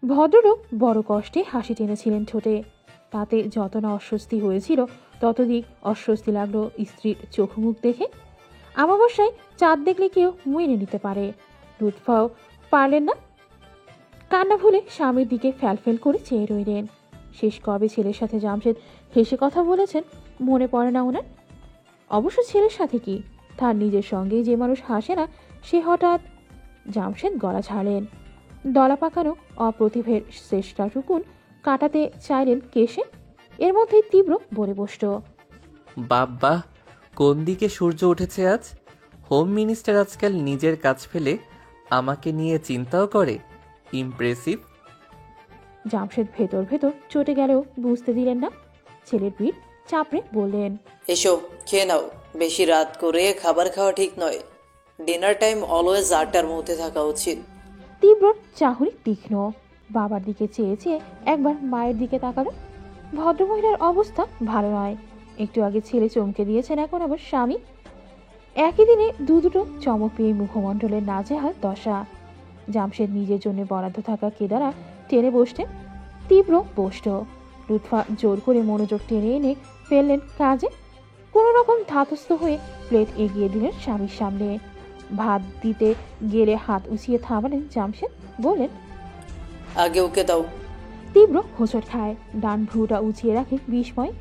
ভদ্রলোক বড় কষ্টে হাসি টেনেছিলেন ঠোঁটে। তাতে যত না অস্বস্তি হয়েছিল ততদিক অস্বস্তি লাগলো স্ত্রীর চোখ মুখ দেখে। আমাবস্যায় চাঁদ দেখলে কেউ মেনে নিতে পারে, লুৎফাও পারলেন না। কান্না ভুলে স্বামীর দিকে ফ্যালফেল করে চেয়ে রইলেন। শেষ কবে ছেলের সাথে জামশেদ হেসে কথা বলেছেন মনে পড়ে না ওনার। অবশ্য ছেলের সাথে কি, তার নিজের সঙ্গে যে মানুষ হাসে না সে হঠাৎ। জামশেদ গলা ছাড়লেন। দলা পাকানো অপ্রতিভের চেষ্টাটুকুন কাটাতে চাইলেন কেশে। এর মধ্যেই তীব্র বলে বসল, বাব্বা, কোন দিকে সূর্য উঠেছে আজ! হোম মিনিস্টার আজকাল নিজের কাজ ফেলে আমাকে নিয়ে চিন্তাও করে। ইমপ্রেসিভ। জামশেদ ভেতর ভেতর চটে গেলেও বুঝতে দিলেন না। ছেলের পিঠ চাপড়ে বললেন, এসো খেয়ে নাও, বেশি রাত করে খাবার খাওয়া ঠিক নয়। ডিনার টাইম অলওয়েজ 8টার মধ্যে থাকা উচিত। তীব্র চাহনি তীক্ষ্ণ। বাবার দিকে চেয়ে চেয়ে একবার মায়ের দিকে তাকালো। ভদ্রমহিলার অবস্থা ভালো নয়। একটু আগে ছেলে চমকে দিয়েছেন, এখন আবার স্বামী। একই দিনে দুটো চমক পেয়ে মুখমণ্ডলের নাজেহাল দশা। জামশেদ নিজের জন্য বরাদ্দ থাকা কেদারা টেনে বসতেন। তীব্র বসত। লুৎফা জোর করে মনোযোগ টেনে এনে ফেললেন কাজে। কোনো রকম ধাতস্থ হয়ে প্লেট এগিয়ে দিলেন স্বামীর সামনে। ভাত দিতে গেলে হাত উঁচিয়ে থামালেন জামশেদ, বললেন, আগে ওকে দাও। তীব্র হোঁচট খায়, ডান ভ্রুটা উঁচিয়ে রাখে বিস্ময়।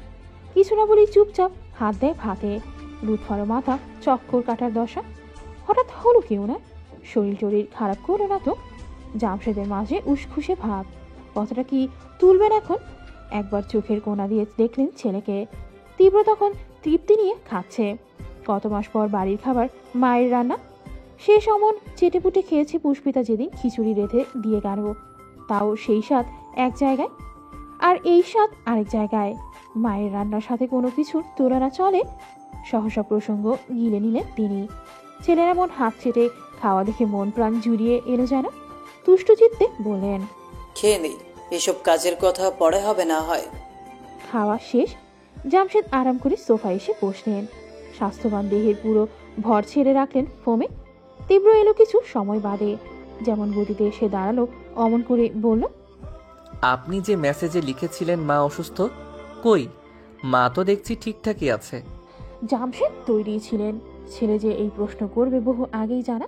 কিছু না বলেই চুপচাপ হাত দেয় ভাতে। লুৎফারও মাথা চক্কর কাটার দশা। হঠাৎ হলো কেউ না, শরীর টরীর খারাপ করো না তো। জামশেদের মাঝে উসখুসে ভাব। কথাটা কি তুলবেন এখন? একবার চোখের কোণা দিয়ে দেখলেন ছেলেকে। তীব্র তখন তৃপ্তি নিয়ে খাচ্ছে। কত মাস পর বাড়ির খাবার, মায়ের রান্না। সে সমন চেটেপুটে খেয়েছে পুষ্পিতা যেদিন খিচুড়ি রেঁধে দিয়ে গেল। তাও সেই স্বাদ এক জায়গায়, আর এই স্বাদ আরেক জায়গায়। মায়ের রান্নার সাথে কোনো কিছুর তুলনা চলে? সহসা প্রসঙ্গ গিলে নিলেন তিনি। ছেলের এমন হাত ছেটে খাওয়া দেখে মন প্রাণ জুড়িয়ে এলো যেন। তুষ্ট চিত্তে বললেন, খেয়ে নেই, এসব কাজের কথা পরে হবে না হয়। খাওয়া শেষ। জামশেদ আরাম করে সোফায় এসে বসলেন। স্বাস্থ্যবান দেহের পুরো ভর ছেড়ে রাখলেন ফোমে। তীব্র এলো কিছু সময় বাদে। যেমন গতিতে এসে দাঁড়ালো অমন করে বলল, আপনি যে মেসেজে লিখেছিলেন মা অসুস্থ, কই? মা তো দেখছি ঠিকঠাকই আছে। জামশেদ তৈরি ছিলেন। ছেলে যে এই প্রশ্ন করবে বহু আগেই জানা।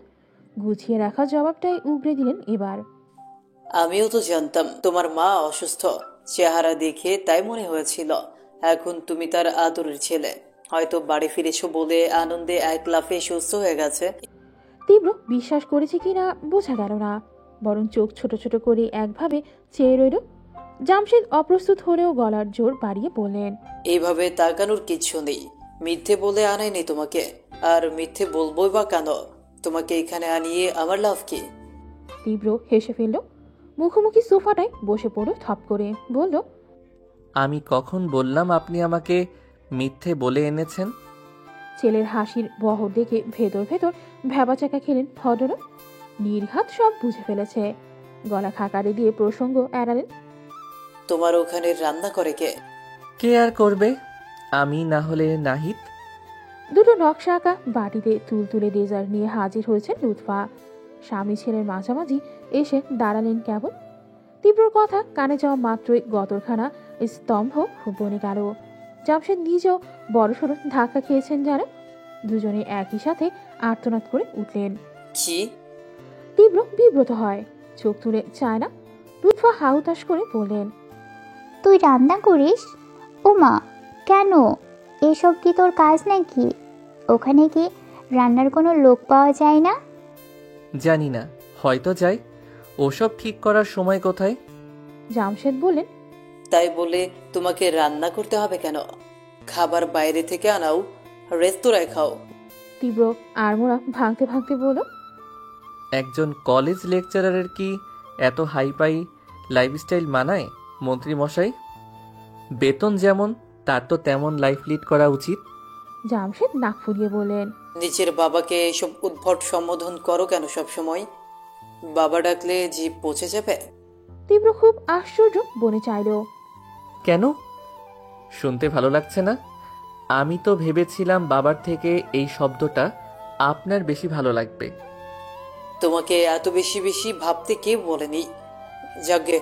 গুছিয়ে রাখা জবাবটাই উগরে দিলেন এবার। আমিও তো জানতাম তোমার মা অসুস্থ, চেহারা দেখে তাই মনে হয়েছিল। এখন তুমি তার আদরের ছেলে, হয়তো বাড়ি ফিরেছো বলে আনন্দে এক লাফে সুস্থ হয়ে গেছে। তীব্র বিশ্বাস করেছে কিনা বোঝা গেল না, বরং চোখ ছোট ছোট করে একভাবে চেয়ে রইল। জামশেদ অপ্রস্তুত হলেও গলার জোর বাড়িয়ে বললেন, এইভাবে তাকানোর কিচ্ছু নেই। মিথ্যে বলে আনাইনি তোমাকে, আর মিথ্যে বলবোই বা কেন? তোমাকে এখানে আনিয়ে আমার লাভ কি? তীব্র হেসে ফেলল। মুখোমুখি সোফাটায় বসে পড়ল থপ করে, বলল, আমি কখন বললাম আপনি আমাকে মিথ্যে বলে এনেছেন? ছেলের হাসির বহর দেখে ভেতর ভেতর ভ্যাবাচাকা খেলেন ভদ্রলোক। নির্ঘাত সব বুঝে ফেলেছে। গলা খাকারে দিয়ে প্রসঙ্গ এড়ালেন। তোমার ওখানে রান্না করে কে? কে আর করবে, আমি না হলে নাহিদ। দুটো নকশা আঁকা বাটিতে তুলতুলে ডেজার্ট নিয়ে হাজির হয়েছে লুৎফা। স্বামী ছেলের মাঝামাঝি এসে দাঁড়ালেন কেবল। তীব্র কথা কানে যাওয়া মাত্রই গতরখানা স্তম্ভ বনে গেল। জামশেদ নিজেও বড়সড় ধাক্কা খেয়েছেন যেন। দুজনে একই সাথে আর্তনাদ করে উঠলেন। কি? তীব্র বিব্রত হয়, চোখ তুলে চায় না। লুৎফা হাহুতাশ করে বললেন, তুই রান্না করিস? ও মা, কেন? এসব কি তোর কাজ নাকি? ওখানে কি রান্নার কোনো লোক পাওয়া যায় না? জানি না, হয়তো যাই। ওসব ঠিক করার সময় কোথায়? জামশেদ বললেন, তাই বলে তোমাকে রান্না করতে হবে কেন? খাবার বাইরে থেকে আনাও, রেস্তোরাঁয় খাও। তীব্র আড়মোড়া ভাঙতে ভাঙতে বলল, একজন কলেজ লেকচারারের কি এত হাইপাই লাইফস্টাইল মানায় মন্ত্রী মশাই? বেতন যেমন, তার তো তেমন লাইফ লিড করা উচিত। জামশেদ নাক ফুলিয়ে বললেন, নিজের বাবাকে এসব উদ্ভট সম্বোধন করো কেন সব সময়? বাবা ডাকলে জিভ পচে যাবে। তীব্র খুব আশ্চর্য বনে চাইল। কেন? শুনতে ভালো লাগছে না? আমি তো ভেবেছিলাম বাবার থেকে এই শব্দটা আপনার বেশি ভালো লাগবে। তোমাকে এত বেশি বেশি ভাবতে কে বলেনি? যাগে,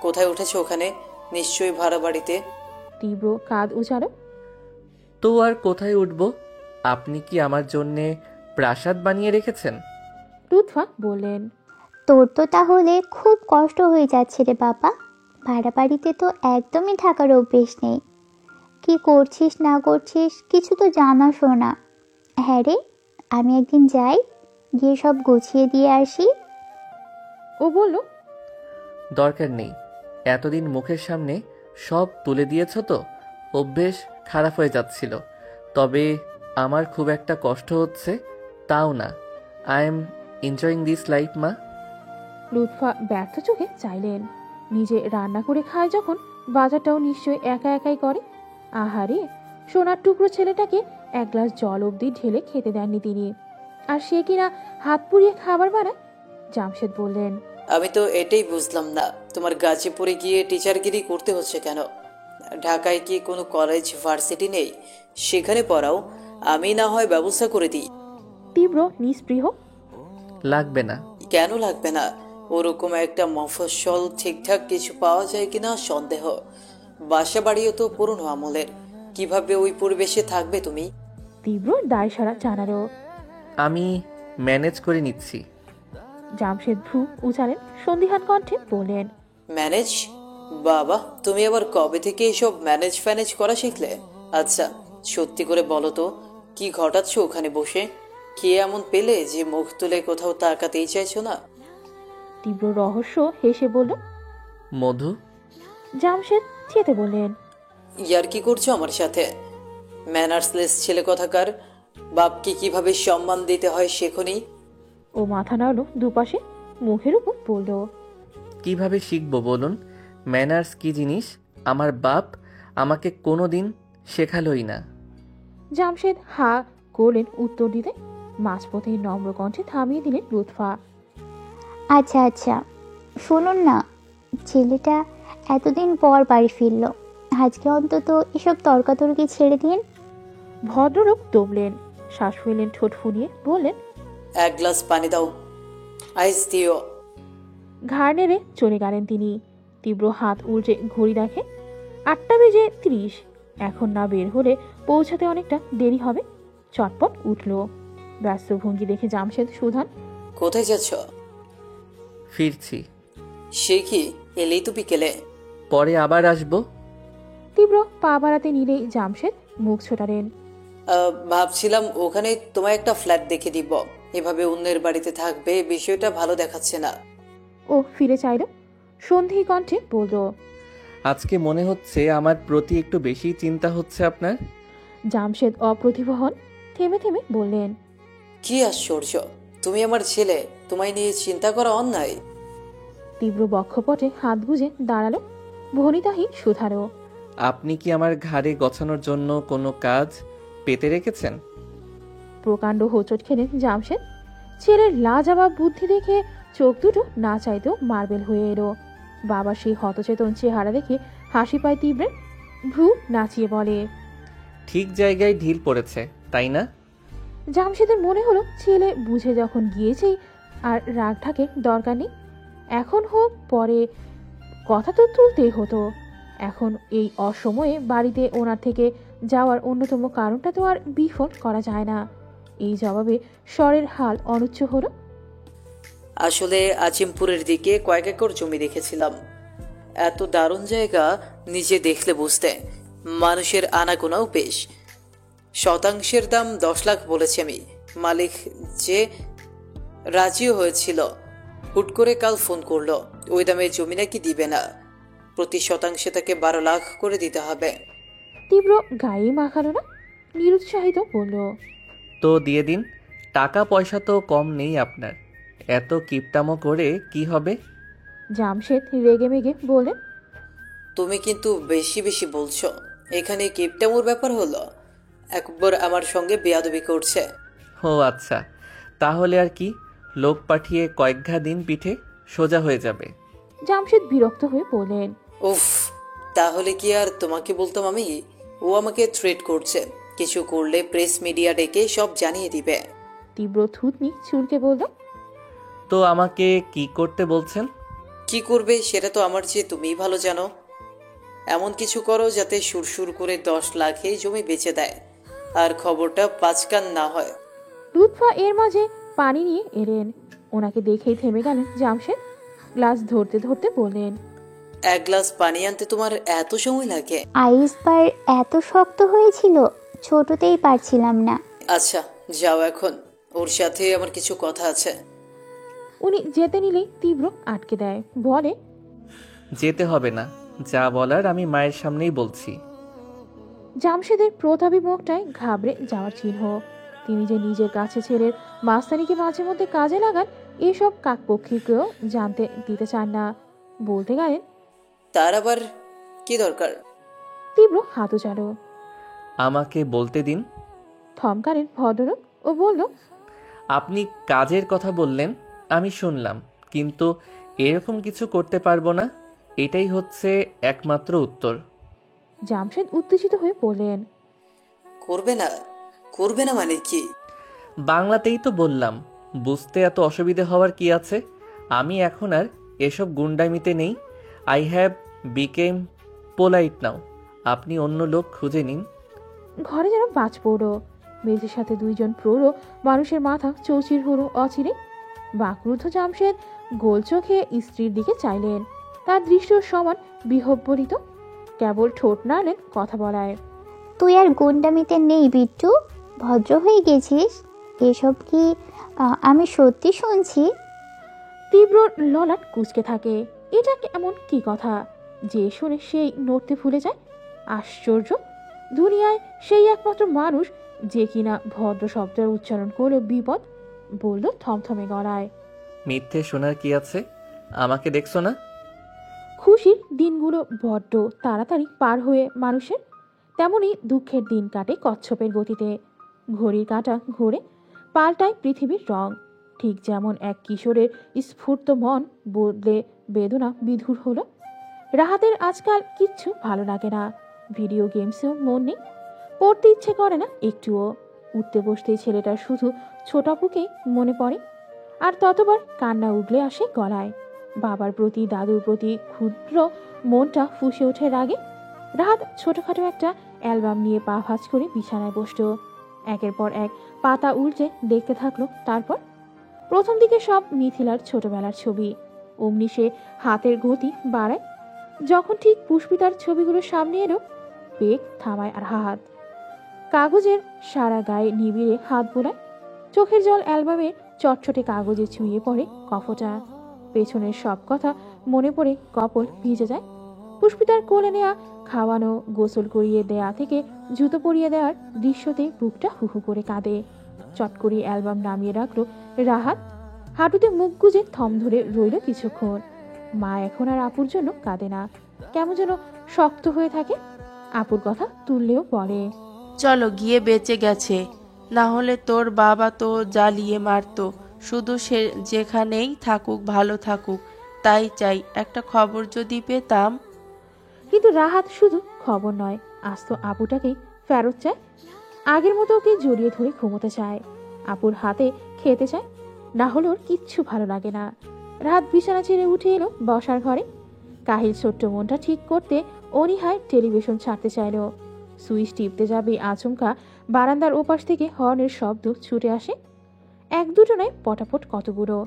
কোথায় উঠেছো? ওখানে নিশ্চয়ই ভাড়া বাড়িতে। তীব্র কাঁধ উচালো। তো আর কোথায় উঠব? আপনি কি আমার জন্যে প্রাসাদ বানিয়ে রেখেছেন? লুৎফা বললেন। তোর তো তাহলে খুব কষ্ট হয়ে যাচ্ছে রে বাবা। ভাড়া বাড়িতে তো একদমই থাকার অভ্যেস নেই। কি করছিস না করছিস কিছু তো জানাসও না। হ্যাঁ রে, আমি একদিন যাই, গিয়ে সব গুছিয়ে দিয়ে আসি। ও বলল, দরকার নেই। এতদিন মুখের সামনে সব তুলে দিয়েছ তো, অভ্যেস খারাপ হয়ে যাচ্ছিল। তবে আমার খুব একটা কষ্ট হচ্ছে, তাও না। I am enjoying this life, মা। লুৎফা ব্যর্থ চোখে চাইলেন। নিজে রান্না করে খায় যখন, বাজারটাও নিশ্চয়ই একা একাই করে। আহারে, সোনার টুকরো ছেলেটাকে এক গ্লাস জল অবধি ঢেলে খেতে দেননি তিনি, আর সে কিনা হাত পুড়িয়ে খাবার বানায়। জামশেদ বললেন, আমি তো এটাই বুঝলাম না, তোমার গাজীপুরে গিয়ে টিচারগিরি করতে হচ্ছে কেন? ঢাকায় কি কোনো কলেজ ভার্সিটি নেই? সেখানে পড়াও, আমি না হয় ব্যবস্থা করে দিই। তীব্র নিস্পৃহ। লাগবে না। কেন লাগবে না? ওরকম একটা মফস্বল ঠিকঠাক কিছু পাওয়া যায় কিনা সন্দেহ। বাসা বাড়িও তো পুরনো আমলের, কিভাবে ওই পরিবেশে থাকবে তুমি? তীব্র দায়সারা জানালো। আমি ম্যানেজ করে নিচ্ছি। জামশেদ ভ্রু উচালেন, সন্দিহান কণ্ঠে বললেন, ম্যানেজ? বাবা, তুমি আবার কবে থেকে এইসব ম্যানেজ ফ্যানেজ করা শিখলে? আচ্ছা, সত্যি করে বলো তো, কি ঘটাচ্ছ ওখানে বসে? কে এমন পেলে যে মুখ তুলে কোথাও তাকাতেই চাইছো না? তীব্র রহস্য হেসে বলল। মধু। জামশেদ চেতে বললেন, ইয়ার কি করছো আমার সাথে? ম্যানার্সলেস ছেলে কথাকার। বাপকে কিভাবে সম্মান দিতে হয় শেখনি? ও মাথা নাড়ল দুপাশে, মুখের উপর বলল, কিভাবে শিখবো বলুন? ম্যানার্স কি জিনিস আমার বাপ আমাকে কোনোদিন শেখালোই না। জামশেদ হা করলেন উত্তর দিতে। মাঝপথে নম্র কণ্ঠে থামিয়ে দিলেন লুৎফা। আচ্ছা আচ্ছা, শুনুন না, ছেলেটা এতদিন পর বাড়ি ফিরল, আজকে অন্তত এসব তর্কাতর্কি ছেড়ে দিন। ভদ্রলোক দমলেন, শ্বাস ফেললেন ঠোঁট ফুলিয়ে, বললেন, এক গ্লাস পানি দাও, আইস দিও। ঘাড় নেড়ে চলে গেলেন তিনি। তীব্র হাত উল্টে ঘড়ি দেখে, 8:30। এখন না বের হলে পৌঁছাতে অনেকটা দেরি হবে। চটপট উঠল। ব্যস্ত ভঙ্গি দেখে জামশেদ সুধান, কোথায় যাচ্ছ? ফিরছি। সে কি, এলেই তো বিকেলে? পরে আবার আসবো। তীব্র পা বাড়াতে নিলেই জামশেদ মুখ ছোটালেন। ভাবছিলাম ওখানে তোমায় একটা ফ্ল্যাট দেখে দিব। এভাবে অন্যের বাড়িতে থাকবে, বিষয়টা ভালো দেখাচ্ছে না। ও ফিরে চাইল, সন্ধি কণ্ঠে বলল। আজকে মনে হচ্ছে আমার প্রতি একটু বেশি চিন্তা হচ্ছে আপনার। জামশেদ অপ্রতিভ হন, থেমে থেমে বললেন, কি আশ্চর্য, তুমি আমার ছেলে, তোমায় নিয়ে চিন্তা করা অন্যায়। তীব্র বক্ষপটে হাত গুজে দাঁড়ালো, ভনিতাহীন শুধালো, আপনি কি আমার ঘাড়ে গছানোর জন্য কোনো কাজ পেতে রেখেছেন? প্রকাণ্ড হোঁচট খেলেন জামশেদ। ছেলের লাজবাব বুদ্ধি দেখে চোখ দুটো না চাইতেও মার্বেল হয়ে এলো। বাবা সেই হতচেতন চেহারা দেখে হাসি পায় তীব্রের। ভ্রু নাচিয়ে বলে, ঠিক জায়গায় ঢিল পড়েছে, তাই না? জামশেদের মনে হলো ছেলে বুঝে যখন গিয়েছেই আর রাগ ঢাকে দরকার নেই। এখন হোক পরে, কথা তো তুলতেই হতো। এখন এই অসময়ে বাড়িতে ওনার থেকে যাওয়ার অন্যতম কারণটা তো আর বিফল করা যায় না। এই জবাবে স্বরের হাল অনুচ্চ হলো। আসলে আজিমপুরের দিকে কয়েক একর জমি দেখেছিলাম। এত দারুণ জায়গা, নিজে দেখলে বুঝতে। মানুষের আনাগোনাও বেশ। শতাংশের দাম 10 লাখ বলেছি আমি। মালিক যে রাজিও হয়েছিল, হুট করে কাল ফোন করলো ওই দামে জমি নাকি দিবে না, প্রতি শতাংশে তাকে 12 লাখ করে দিতে হবে। তীব্র গায়ে মাখালো না, নিরুৎসাহিত বলল, তো দিয়ে দিন। টাকা পয়সা তো কম নেই আপনার, এত কিপটামো করে কি হবে? জামশেদ রেগে মেগে বললেন, তুমি কিন্তু বেশি বেশি বলছো। এখানে কিপটামোর ব্যাপার হলো? একবার আমার সঙ্গে বেয়াদবি করছে। ও আচ্ছা, তাহলে আর কি, লোক পাঠিয়ে কয়েক ঘা দিন, পিঠে সোজা হয়ে যাবে। জামশেদ বিরক্ত হয়ে বললেন, উফ, তাহলে কি আর তোমাকে বলতাম আমি? ও আমাকে থ্রেট করছে, কিছু করলে প্রেস মিডিয়া ডেকে সব জানিয়ে দিবে। তীব্র থুতনি চুলকে বলল, তো আমাকে কি করতে বলছেন? কি করবে সেটা তো আমার চেয়ে তুমিই ভালো জানো। এমন কিছু করো যাতে সুরসুর করে 10 লাখে জমি বেচে দেয়, আর খবরটা 5 কান না হয়। লুৎফা এর মাঝে পানি নিয়ে এলেন। ওনাকে দেখেই থেমে গেলেন জামশেদ। গ্লাস ধরতে ধরতে বললেন, 1 গ্লাস পানি আনতে তোমার এত সময় লাগে? আইস বার এত শক্ত হয়েছিল, ছোটতেই পারছিলাম না। আচ্ছা যাও এখন, ওর সাথে আমার কিছু কথা আছে। উনি যেতে নিলেই তীব্র আটকে দেয়, বলে, যেতে হবে না, যা বলার আমি মায়ের সামনেই বলছি। জামশেদের প্রতাপী মুখটায় ঘাবড়ে যাওয়ার চিহ্ন। তিনি যে নিজের কাছে ছেলের মাস্তানিকে মাঝে মধ্যে কাজে লাগান, এসব কাকপক্ষীকেও জানতে দিতে চান না। বলতে গেলেন, তার আবার কি দরকার? তীব্র হাত উচালো। আমাকে বলতে দিন। থমকালেন ভদ্রলোক ও বলল, আপনি কাজের কথা বললেন, আমি শুনলাম, কিন্তু এরকম কিছু করতে পারবো না, এটাই হচ্ছে একমাত্র উত্তর। জামশেদ উত্তেজিত হয়ে বললেন, করবে না? করবে না মানে কি? বাংলাতেই তো বললাম, বুঝতে এত অসুবিধে হওয়ার কি আছে? আমি এখন আর এসব গুন্ডামিতে নেই। আই হ্যাভ বিকেম পোলাইট নাও। আপনি অন্য লোক খুঁজে নিন। ঘরে যেন বাজ পড়ল। মেঝের সাথে দুইজন প্রৌঢ় মানুষের মাথা চৌচির হলো অচিরে। বাকরুদ্ধ জামশেদ গোল চোখে স্ত্রীর দিকে চাইলেন। তার দৃশ্য সমান বিহব্বলিত। কেবল ঠোঁট নাড়লেন কথা বলায়। তুই আর গুন্ডামিতে নেই বিট্টু, ভদ্র হয়ে গেছিস। এসব কি আমি সত্যি শুনছি? তীব্র ললাট কুঁচকে থাকে। এটা এমন কি কথা যে শুনে সেই নড়তে ভুলে যায়? আশ্চর্য! দুনিয়ায় সেই একমাত্র মানুষ যে কিনা ভদ্র শব্দের উচ্চারণ করলে বিপদ। বলল থমথমে গলায়, মিথ্যে শোনার কি আছে? আমাকে দেখছো না? খুশির দিনগুলো বড্ড তাড়াতাড়ি পার হয়ে মানুষের, তেমনি দুঃখের দিন কাটে কচ্ছপের গতিতে। ঘড়ির কাঁটা ঘোরে, পাল্টায় পৃথিবীর রং। ঠিক যেমন এক কিশোরের স্ফূর্ত মন বদলে বেদনা বিধুর হলো। রাহাতের আজকাল কিচ্ছু ভালো লাগে না। ভিডিও গেমসেও মন নেই, পড়তে ইচ্ছে করে না একটুও। উঠতে বসতেই ছেলেটার শুধু ছোটাপুকেই মনে পড়ে, আর ততবার কান্না উগলে আসে গলায়। বাবার প্রতি দাদুর প্রতি ক্ষুদ্র মনটা ফুঁসে ওঠে রাগে। রাহাত ছোটখাটো একটা অ্যালবাম নিয়ে পা ভাঁজ করে বিছানায় বসলো। একের পর এক পাতা উল্টে দেখতে থাকলো। তারপর প্রথম দিকে সব মিথিলার ছোটবেলার ছবি। অমনি সে হাতের গতি বাড়ায়। যখন ঠিক পুষ্পিতার ছবিগুলো সামনে এলো, বেগ থামায় আর হাত। কাগজের সারা গায়ে নিবিড়ে হাত বোলায়। চোখের জল অ্যালবামের চটচটে কাগজে ছুঁয়ে পড়ে কফটা। পেছনের সব কথা মনে পড়ে কপল ভিজে যায়। পুষ্পিতার কোলে নেয়া, খাওয়ানো, গোসল করিয়ে দেয়া থেকে জুতো পরিয়ে দেওয়ার দৃশ্যতে বুকটা হুহু করে কাঁদে। চট করে অ্যালবাম নামিয়ে রাখলো রাহাত। হাঁটুতে মুখ গুজে থম ধরে রইল কিছুক্ষণ। মা এখন আর আপুর জন্য কাঁদে না, কেমন যেন শক্ত হয়ে থাকে। আপুর কথা তুললেও বলে, চলো গিয়ে বেঁচে গেছে, না হলে তোর বাবা তো জ্বালিয়ে মারতো। শুধু সে যেখানেই থাকুক ভালো থাকুক, তাই চাই। একটা খবর যদি পেতাম। কিন্তু রাহাত শুধু খবর নয়, আস্ত আপুটাকেই ফেরত চায়। আগের মতো ওকে জড়িয়ে ধরে ঘুমোতে চায়, আপুর হাতে খেতে চায়। না হলে ওর কিচ্ছু ভালো লাগে না। রাহাত বিছানা ছেড়ে উঠে এলো বসার ঘরে। কাহিল ছোট্ট মনটা ঠিক করতে অনীহায় টেলিভিশন ছাড়তে চাইল। সুইচ টিপতে যাবে আচমকা বারান্দার ওপাশ থেকে হর্নের শব্দ ছুটে আসে। এক দুটো নয়, পটাপট কতগুলো,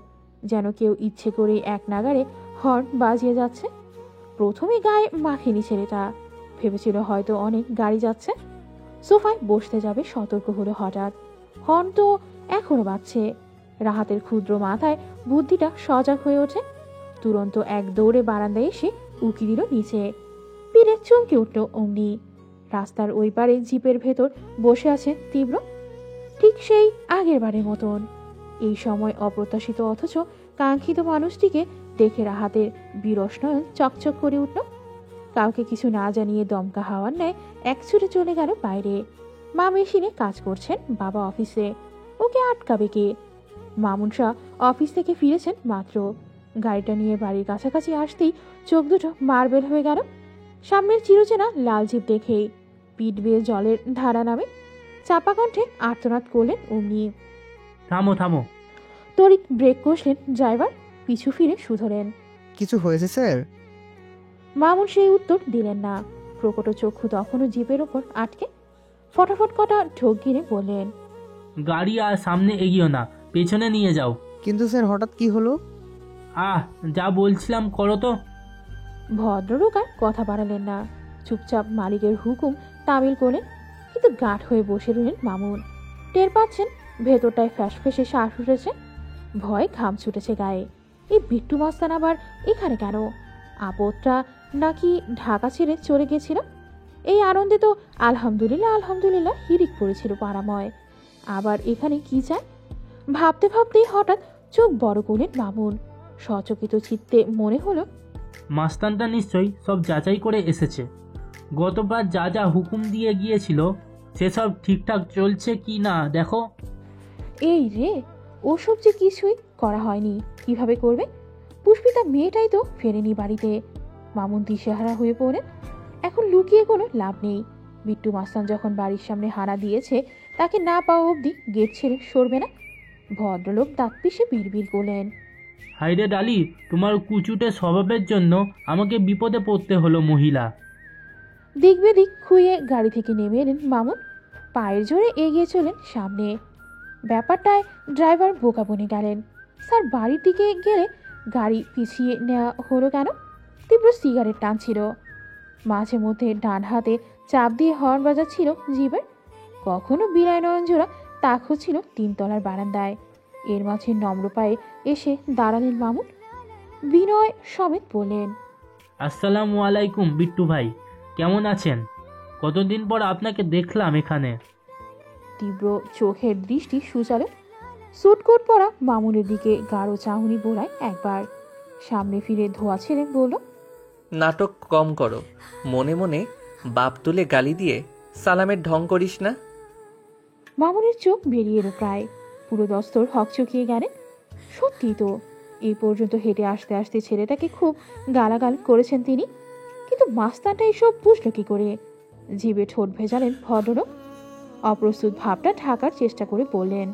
যেন কেউ ইচ্ছে করে এক নাগারে হর্ন বাজিয়ে যাচ্ছে। প্রথমে গায়ে মাখেনি ছেলেটা, ভেবেছিল হয়তো অনেক গাড়ি যাচ্ছে। সোফায় বসতে যাবে, সতর্ক হলো হঠাৎ। হর্ন তো এখনো বাজছে। রাহাতের ক্ষুদ্র মাথায় বুদ্ধিটা সজাগ হয়ে ওঠে। তুরন্ত এক দৌড়ে বারান্দায় এসে উকি দিল নিচে। পিড়ে চমকে উঠল অমনি। রাস্তার ওই পারে জিপের ভেতর বসে আছে তীব্র, ঠিক সেই আগের বারের মতন। এই সময় অপ্রত্যাশিত অথচ কাঙ্ক্ষিত মানুষটিকে দেখে রাহাতের বিরস নয়ন চকচক করে উঠল। কাউকে কিছু না জানিয়ে দমকা হাওয়ার ন্যায় এক ছুটে চলে গেল বাইরে। মা মেশিনে কাজ করছেন, বাবা অফিসে। ওকে আটকাবে কে? মামুন শাহ অফিস থেকে ফিরেছেন মাত্র। গাড়িটা নিয়ে বাড়ির কাছাকাছি আসতেই চোখ দুটো মার্বেল হয়ে গেল। সামনের চিরচেনা লাল জিপ দেখেই পিঠ বেয়ে জলের ধারা নামে। চাপা কণ্ঠে আর্তনাদ করলেন অমনি। থামো থামো। তড়িৎ ব্রেক কষলেন ড্রাইভার, পিছু ফিরে শুধলেন। কিছু হয়েছে স্যার? মামুন সেই উত্তর দিলেন না। প্রকট চক্ষু তখনও জিপের ওপর আটকে। ফটাফট কটা ঢোক গিরে বললেন, গাড়ি আর সামনে এগিয়েও না, পেছনে নিয়ে যাও। কিন্তু স্যার হঠাৎ কি হলো? যা বলছিলাম করো তো। ভদ্রলোক আর কথা বাড়ালেন না। চুপচাপ মালিকের হুকুম তামিল করলেন। কিন্তু গাঁট হয়ে বসে রইলেন মামুন। টের পাচ্ছেন ভেতরটায় ফ্যাস ফেসে শ্বাস উঠেছে। ভয় ঘাম ছুটেছে গায়ে। এই বিট্টু মাস্তান আবার এখানে কেন? আপদটা নাকি ঢাকা ছেড়ে চলে গেছিল? এই আনন্দে তো আলহামদুলিল্লাহ আলহামদুলিল্লাহ হিরিক পড়েছিল পাড়াময়। আবার এখানে কি চায়? ভাবতে ভাবতেই হঠাৎ চোখ বড় করলেন মামুন। সচকিত চিত্তে মনে হলো, মাস্তানটা নিশ্চয়ই সব যাচাই করে এসেছে। গতবার যা যা হুকুম দিয়ে গিয়েছিল সেসব ঠিকঠাক চলছে কি না দেখো। এই রে, ওসব যে কিছুই করা হয়নি, কিভাবে করবে? পুষ্পিতা মেয়েটাই তো ফেরেনি বাড়িতে। মামুন দিশেহারা হয়ে পড়েন। এখন লুকিয়ে কোনো লাভ নেই। বিট্টু মাস্তান যখন বাড়ির সামনে হানা দিয়েছে, তাকে না পাওয়া অবধি গেট ছেড়ে সরবে না। ভদ্রলোক দাঁত পিষে বিড়বিড় করলেন, হাইরে ডালি, তোমার কুচুটে স্বভাবের জন্য আমাকে বিপদে পড়তে হলো মহিলা। দিক বেদিক খুঁয়ে গাড়ি থেকে নেমে এলেন মামুন। পায়ের জোরে এগিয়ে চলেন সামনে। ব্যাপারটায় ড্রাইভার বোকা বনে গেলেন। স্যার বাড়ির দিকে গেলে গাড়ি পিছিয়ে নেওয়া হলো কেন? তীব্র সিগারেট টানছিল। মাঝে মধ্যে ডান হাতে চাপ দিয়ে হর্ন বাজাচ্ছিল জিপের। কখনো বিনয় নয়নজোড়া তাক হচ্ছিল তিনতলার বারান্দায়। এর মাঝে নম্র পায়ে এসে দাঁড়ালেন মামুন। বিনয় সমেত বললেন, আসসালামু আলাইকুম বিট্টু ভাই, কেমন আছেন? কতদিন পর আপনাকে দেখলাম এখানে। তীব্র চোখের দৃষ্টি সুচালো। স্যুটকোট পরা মামুনের দিকে গাঢ় চাহনি বোলায় একবার। সামনে ফিরে ধোয়া ছেড়ে বলল, নাটক কম করো। মনে মনে বাপ তুলে গালি দিয়ে সালামের ঢং করিস না। মামুনের চোখ বেরিয়ে এলো প্রায়। পুরো দস্তর হকচকিয়ে গেলেন। সত্যি তো, এই পর্যন্ত হেঁটে আসতে আসতে ছেলেটাকে খুব গালাগাল করেছেন তিনি। কিন্তু মাস্তানটা এসব বুঝলো কি করে? জিভে ঠোঁট ভেজালেন ভদ্রলোক। অপ্রস্তুত ভাবটা ঢাকার চেষ্টা করে বললেন,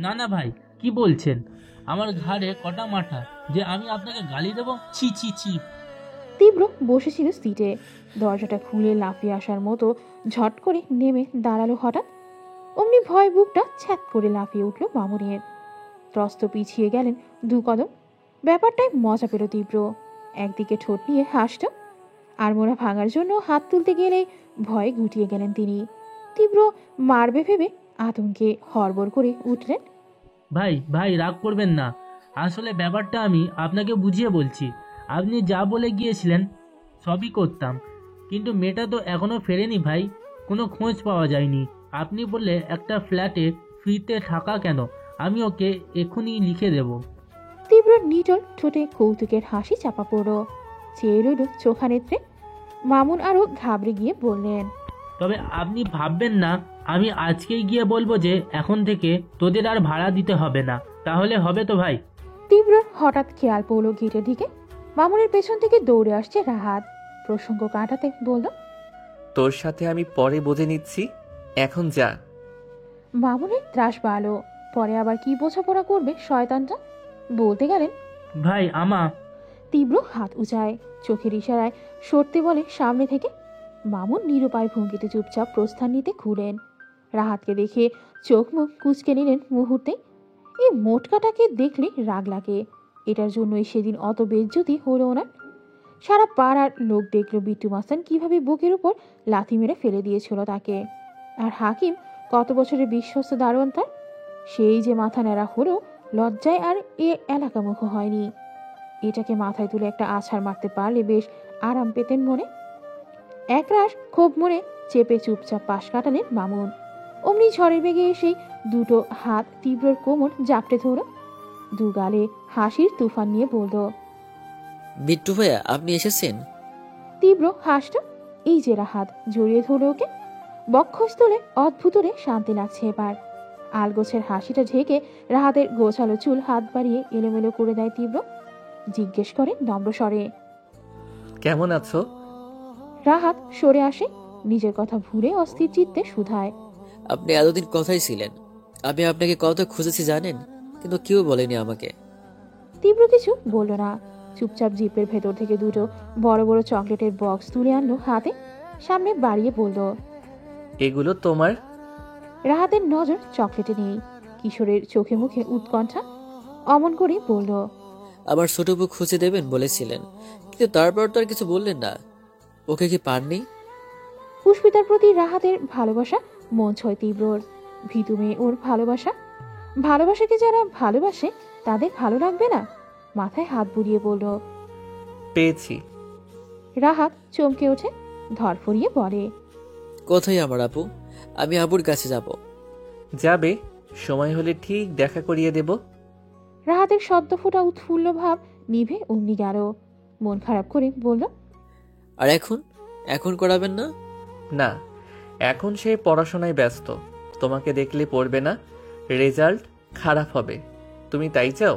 না না ভাই, কি বলছেন? আমার ঘাড়ে কটা মাথা যে আমি আপনাকে গালি দেব? ছি ছি ছি। তীব্র বসেছিল সিটে। দরজাটা খুলে লাফিয়ে আসার মতো ঝট করে নেমে দাঁড়ালো হঠাৎ। অমনি ভয় বুকটা ছ্যাত করে লাফিয়ে উঠল মামুনের। ত্রস্ত পিছিয়ে গেলেন দু কদম। ব্যাপারটায় মজা পেল তীব্র। একদিকে ঠোঁট নিয়ে হাসল। আড়মোড়া ভাঙার জন্য হাত তুলতে গেলেই ভয়ে গুটিয়ে গেলেন তিনি। তীব্র মারবে ভেবে আতঙ্কে হড়বড় করে উঠলেন, ভাই ভাই, রাগ করবেন না। আসলে ব্যাপারটা আমি আপনাকে বুঝিয়ে বলছি। আপনি যা বলে গিয়েছিলেন সবই করতাম, কিন্তু মেয়েটা তো এখনো ফেরেনি ভাই। কোনো খোঁজ পাওয়া যায়নি। আপনি বললে একটা ফ্ল্যাটে ফ্রিতে থাকা কেন, আমি ওকে এক্ষুনি লিখে দেব। তীব্র নিটল ঠোঁটে কৌতুকের হাসি চাপা পড়ল। চেয়ে রইল চোখা নেত্রে। মামুন আরো ঘাবড়ে গিয়ে বললেন, তবে আপনি ভাববেন না আমি আজকেই গিয়ে বলবো যে এখন থেকে তোদের আর ভাড়া দিতে হবে না। তাহলে হবে তো ভাই? তীব্র হঠাৎ খেয়াল পড়ল গেটের দিকে। মামুনের পেছন থেকে দৌড়ে আসছে রাহাত। প্রসঙ্গ কাটাতে বলল, তোর সাথে আমি পরে বোঝে নিচ্ছি, এখন যা। মামুনের ত্রাস বাড়ল। পরে আবার কি বোঝাপড়া করবে শয়তানটা? বলতে গেলেন, ভাই তীব্র হাত উঁচায়, চোখের ইশারায় সরতে বলে সামনে থেকে। মামুন নিরুপায় ভঙ্গিতে চুপচাপ প্রস্থান নিতে ঘুরেন। রাহাতকে দেখে চোখ মুখ কুঁচকে নিলেন মুহূর্তে। এই মোটকাটাকে দেখলে রাগ লাগে। এটার জন্যই সেদিন অত বেজ্জতি হলো না। সারা পাড়ার লোক দেখল বিট্টু মাস্তান কিভাবে বুকের উপর লাথি মেরে ফেলে দিয়েছিল তাকে। আর হাকিম কত বছরের বিশ্বস্ত দারোয়ান তার, সেই যে মাথা ন্যাড়া হলো লজ্জায় আর এ এলাকামুখ হয়নি। এটাকে মাথায় তুলে একটা আছাড় মারতে পারলে বেশ আরাম পেতেন মনে। একরাশ ক্ষোভ মনে চেপে চুপচাপ পাশ কাটালেন মামুন। অমনি ঝড়ের বেগে এসেই দুটো হাত তীব্রর কোমর জাপটে ধরল। দু গালে হাসির তুফান নিয়ে বলল, বিট্টু ভাইয়া, আপনি এসেছেন? তীব্র হাসটা। এই যে রাহাত জড়িয়ে ধরল ওকে। বক্ষস্থলে অদ্ভুতরে শান্তি লাগছে এবার। আলগোছের হাসিটা ঢেকে রাহাতের গোছালো চুল হাত বাড়িয়ে এলোমেলো করে দেয় তীব্র। জিজ্ঞেস করে নম্র স্বরে, কেমন আছো? রাহাত সরে আসে। নিজের কথা ভুলে অস্থির চিত্তে শুধায়, আপনি এতদিন কথাই ছিলেন। আমি আপনাকে কত খুঁজেছি জানেন, কিন্তু কেউ বলেনি আমাকে। তীব্র কিছু বলল না। চুপচাপ জিপের ভেতর থেকে দুটো বড় বড় চকলেটের বক্স তুলে আনলো হাতে, সামনে বাড়িয়ে বলল। এগুলো তোমার? রাহাতের নজর চকলেটে নেই। কিশোরের চোখে মুখে উৎকণ্ঠা। অমন করে বলল। আমার ছোট বউ খুঁজে দেবেন বলেছিলেন, কিন্তু তারপর তো আর কিছু বললেন না। ওকে কি পাননি? পুষ্পিতার প্রতি রাহাতের ভালোবাসা মন ছয় তীব্রর। ভীতু মেয়ে ওর ভালোবাসা। ভালোবাসাকে যারা ভালোবাসে তাদের ভালো লাগবে না? মাথায় হাত বুলিয়ে বলল। পেয়েছি। রাহাত চমকে ওঠে, ধরফরিয়ে বলে। কোথায় আমার আপু? আমি আবুর কাছে যাব। যাবে, সময় হলে ঠিক দেখা করিয়ে দেব। রাহাতের সদ্য ফোটা উৎফুল্ল ভাব নিভে অমনি গেল। মন খারাপ করে বলল। আর এখন এখন করাবেন না? না, এখন সে পড়াশোনায় ব্যস্ত। তোমাকে দেখলে পড়বে না, রেজাল্ট খারাপ হবে। তুমি তাই চাও?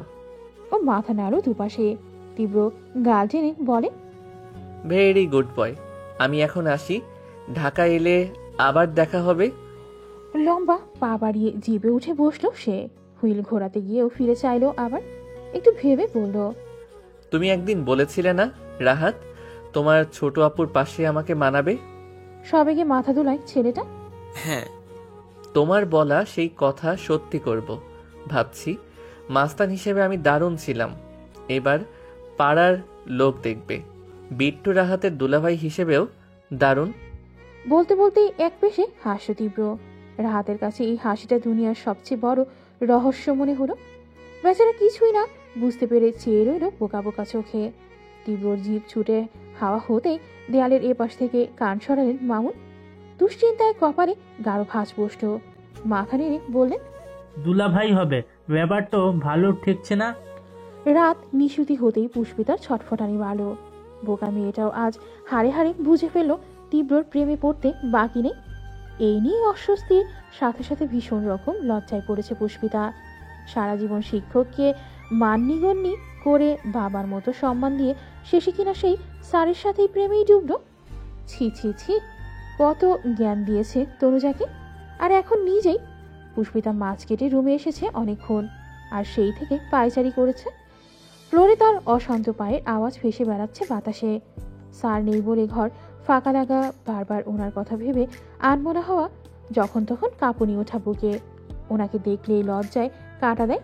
ও মাথা নাড়ো দুপাশে। তীব্র গাল টেনে বলে। Very good boy. আমি এখন আসি, ঢাকা এলে আবার দেখা হবে। লম্বা পা বাড়িয়ে জিভে উঠে বসলো সে। হুইল ঘোরাতে গিয়েও ফিরে চাইলো আবার। একটু ভেবে বলল। তুমি একদিন বলেছিলে না রাহাত, তোমার ছোট আপুর পাশে আমাকে মানাবে? সবেগে মাথা দোলায় ছেলেটা। হ্যাঁ। তোমার বলা সেই কথা সত্যি করব ভাবছি। মাস্তান হিসেবে আমি দারুণ ছিলাম, এবার পাড়ার লোক দেখবে। বিট্টু রাহাতের দুলাভাই হিসেবেও দারুণ। বলতে বলতেই এক পেশে হাসল তীব্র। রাহাতের কাছে এই হাসিটা দুনিয়ার সবচেয়ে বড় রহস্য মনে হলো। বেচারা কিছুই না বুঝতে পেরে চেয়ে রইল বোকা বোকা চোখে। তীব্রর জিভ ছুটে হাওয়া হতেই দেয়ালের এপাশ থেকে কান সরালেন মামুন। দুশ্চিন্তায় কপালে গাঢ় ভাঁজ বসল। মাথা নেড়ে বললেন। দুলাভাই হবে, ব্যাপার তো ভালো ঠেকছে না। রাত নিশুতি হতেই পুষ্পিতার ছটফটানি বাড়ল। বোকা মেয়েটাও আজ হাড়ে হাড়ে বুঝে ফেলল তীব্রর প্রেমে পড়তে বাকি নেই। এই নিয়ে অস্বস্তির সাথে সাথে ভীষণ রকম লজ্জায় পড়েছে পুষ্পিতা। সারা জীবন শিক্ষককে মান্যিগণ্যি করে বাবার মতো সম্মান দিয়ে শেষে কিনা সেই স্যারের সাথেই প্রেমেই ডুবল। ছি ছি ছি, কত জ্ঞান দিয়েছে তনুজাকে, আর এখন নিজেই। পুষ্পিতা মাছ কেটে রুমে এসেছে অনেকক্ষণ, আর সেই থেকে পায়চারি করেছে। ফ্লোরে তার অশান্ত পায়ের আওয়াজ ভেসে বেড়াচ্ছে বাতাসে। স্যার নেই বলে ঘর ফাঁকা লাগা, বারবার ওনার কথা ভেবে আনমনা হওয়া, যখন তখন কাঁপুনি ওঠা বুকে। ওনাকে দেখলেই লজ্জায় কাটা দেয়।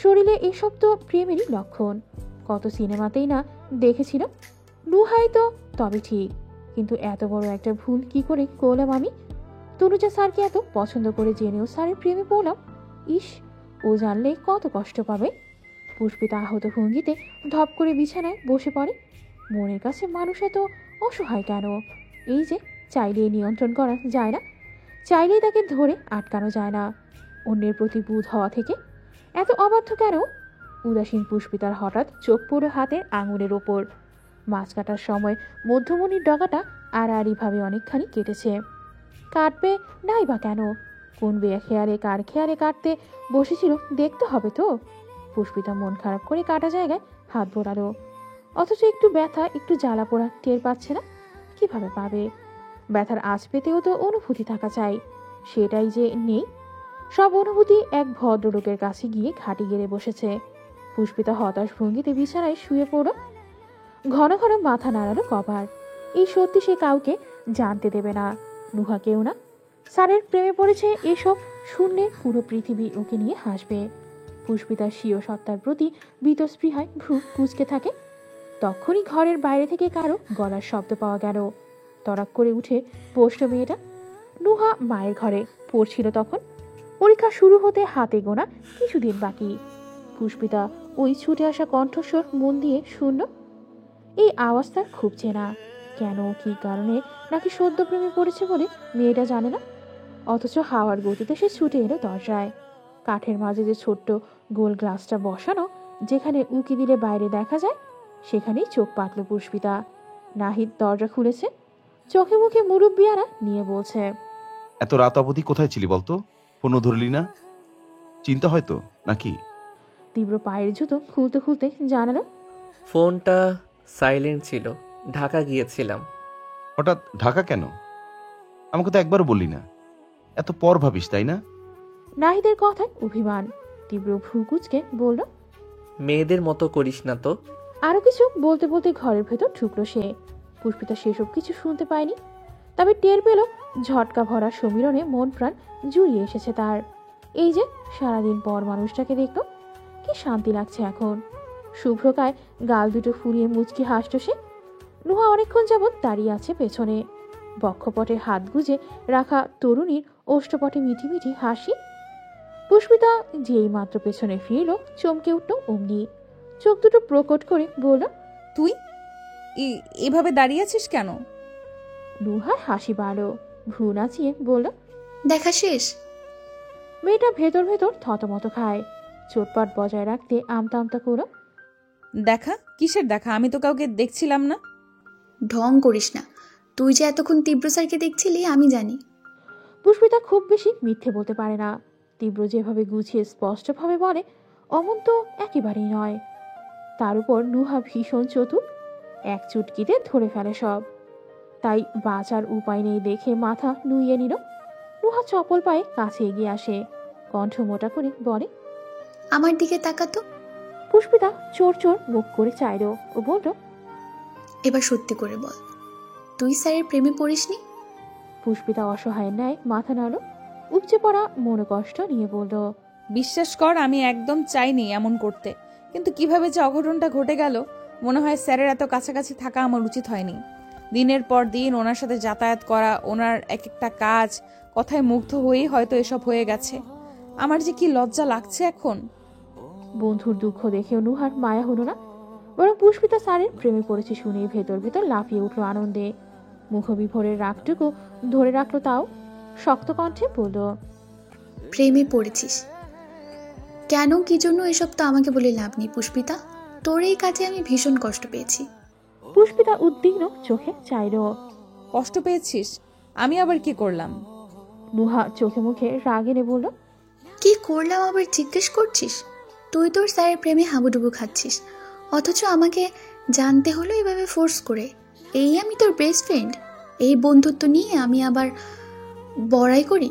শরীরে এসব তো প্রেমেরই লক্ষণ। কত সিনেমাতেই না দেখেছিল। নুহাই তো তবে ঠিক, কিন্তু এত বড় একটা ভুল কি করে করলাম আমি? তনুজা স্যারকে এত পছন্দ করে জেনেও স্যারের প্রেমে পড়লাম। ইস, ও জানলে কত কষ্ট পাবে। পুষ্পিতা আহত ভঙ্গিতে ধপ করে বিছানায় বসে পড়ে। মনের কাছে মানুষ এত অসহায় কেন? এই যে চাইলেই নিয়ন্ত্রণ করা যায় না, চাইলেই তাকে ধরে আটকানো যায় না। অন্যের প্রতি বুধ হওয়া থেকে এত অবাধ্য কেন? উদাসীন পুষ্পিতার হঠাৎ চোখ পড়ে হাতের আঙুলের ওপর। মাছ কাটার সময় মধ্যমণির ডগাটা আড়াআড়িভাবে অনেকখানি কেটেছে। কাটবে নাই বা কেন? কোন খেয়ালে কার খেয়ালে কাটতে বসেছিল দেখতে হবে তো। পুষ্পিতা মন খারাপ করে কাটা জায়গায় হাত বোলালো, অথচ একটু ব্যথা একটু জ্বালা পোড়া টের পাচ্ছে না। কিভাবে পাবে? ব্যথার আঁচ পেতেও তো অনুভূতি থাকা চাই, সেটাই যে নেই। সব অনুভূতি এক ভদ্রলোকের কাছে গিয়ে ঘাটি গেড়ে বসেছে। পুষ্পিতা হতাশ ভঙ্গিতে বিছানায় শুয়ে পড়ল। ঘন ঘন মাথা নাড়ালো কপাল। এই সত্যি সে কাউকে জানতে দেবে না, নুহাকেও না। স্যারের প্রেমে পড়েছে এসব শূন্যে পুরো পৃথিবী ওকে নিয়ে হাসবে। পুষ্পিতার স্বীয় সত্তার প্রতি বীতস্পৃহায় ভ্রু কুঁচকে থাকে। তখনই ঘরের বাইরে থেকে কারো গলার শব্দ পাওয়া গেল। তড়াক করে উঠে বসল মেয়েটা। নুহা মায়ের ঘরে পড়ছিল তখন। পরীক্ষা শুরু হতে হাতে গোনা কিছুদিন বাকি। পুষ্পিতা ওই ছুটে আসা কণ্ঠস্বর মন দিয়ে শুনল। এই আওয়াজটা খুব চেনা। কেন, কি কারণে, নাকি সদ্য প্রেমে পড়েছে বলে মেয়েটা জানে না। অথচ হাওয়ার গতিতে সে ছুটে এলো দরজায়। কাঠের মাঝে যে ছোট্ট গোল গ্লাসটা বসানো, যেখানে উকি দিলে বাইরে দেখা যায়, সেখানেই চোখ পাতল পুষ্পিতা। নাহিদ দরজা খুলেছে, চোখে মুখে মুরব্বিয়ানা নিয়ে বলছে। এত রাত অবধি কোথায় ছিলি বলতো? ফোনও ধরলি না, চিন্তা হয়তো নাকি? তীব্র পায়ের জুতো খুলতে খুলতে জানালো। ফোনটা সাইলেন্ট ছিল, ঢাকা গিয়েছিলাম। হঠাৎ ঢাকা কেন? আমাকে তো একবারও বললি না। এত পর ভাবিস তাই না? নাহিদের কথায় অভিমান। তীব্র ভ্রু কুচকে বলল। মেয়েদের মতো করিস না তো। আরো কিছু বলতে বলতে ঘরের ভেতর ঢুকলো সে। পুষ্পিতা সেসব কিছু শুনতে পায়নি, তবে টের পেল ঝটকা ভরা সমীরণে মন প্রাণ জুড়িয়ে এসেছে তার। এই যে সারাদিন পর মানুষটাকে দেখলো, কি শান্তি লাগছে এখন। শুভ্রকায় গাল দুটো ফুলিয়ে মুচকি হাসল সে। নুহা অনেকক্ষণ যাবৎ দাঁড়িয়ে আছে পেছনে, বক্ষপটে হাত গুজে রাখা তরুণীর ওষ্ঠপটে মিঠি মিঠি হাসি। পুষ্পিতা যেই মাত্র পেছনে ফিরল, চমকে উঠল অমনি। চোখ দুটো প্রকট করে বলল, তুই এভাবে দাঁড়িয়ে আছিস কেন? নুহার হাসি বাড়ল, ভ্রু নাচিয়ে বলল, দেখা শেষ? মেয়েটা ভেতর ভেতর থতমত খায়, চোটপাট বজায় রাখতে আমতা আমতা করল, দেখা? কিসের দেখা? আমি তো কাউকে দেখছিলাম না। ঢং করিস না, তুই যে এতক্ষণ তীব্র স্যারকে দেখছিলি আমি জানি। পুষ্পিতা খুব বেশি মিথ্যে বলতে পারে না। তীব্র যেভাবে গুছিয়ে স্পষ্টভাবে বলে, অমন তো একেবারেই নয়। তার উপর নুহা ভীষণ চতুর, এক চুটকিতে ধরে ফেলে সব। তাই বাঁচার উপায় নেই দেখে মাথা নুইয়ে নিল। নুহা চপল পায়ে কাছে এগিয়ে আসে, কণ্ঠ মোটা করে বলে, আমার দিকে তাকাতো। পুষ্পিতা চোর চোর মুখ করে চাইল ও বলল, এবার সত্যি করে বল, তুই স্যারের প্রেমে পড়িসনি? পুষ্পিতা অসহায়ের ন্যায় মাথা নাড়ল, উপচে পড়া মনোকষ্ট নিয়ে বলল, বিশ্বাস কর, আমি একদম চাইনি এমন করতে, কিন্তু কিভাবে যে অঘটনটা ঘটে গেল। মনে হয় স্যারের এত কাছাকাছি থাকা আমার উচিত হয়নি। দিনের পর দিন ওনার সাথে যাতায়াত করা, ওনার এক একটা কাজ কথায় মুগ্ধ হয়েই হয়তো এসব হয়ে গেছে। আমার যে কি লজ্জা লাগছে এখন। বন্ধুর দুঃখ দেখেও নুহার মায়া হলো না, বরং পুষ্পিতা স্যারের প্রেমে পড়েছে শুনে ভেতর ভেতর লাফিয়ে উঠল আনন্দে। মুখবিভোরের রাগটুকু ধরে রাখলো, তাও শক্ত কণ্ঠে বলল, প্রেমে পড়েছিস কেন, কি জন্য, এসব তো আমাকে বলে লাভ নেই পুষ্পিতা। তোর এই কাজে আমি ভীষণ কষ্ট পেয়েছি। পুষ্পিতা উদ্বিগ্ন চোখে চাইল। কষ্ট পেয়েছিস? আমি আবার কি করলাম? নুহা চোখে মুখে রাগ এনে বলল, কি করলাম আবার জিজ্ঞেস করছিস? তুই তোর স্যারের প্রেমে হাবুডুবু খাচ্ছিস, অথচ আমাকে জানতে হলো এভাবে ফোর্স করে। এই আমি তোর বেস্ট ফ্রেন্ড, এই বন্ধুত্ব নিয়ে আমি আবার বড়াই করি?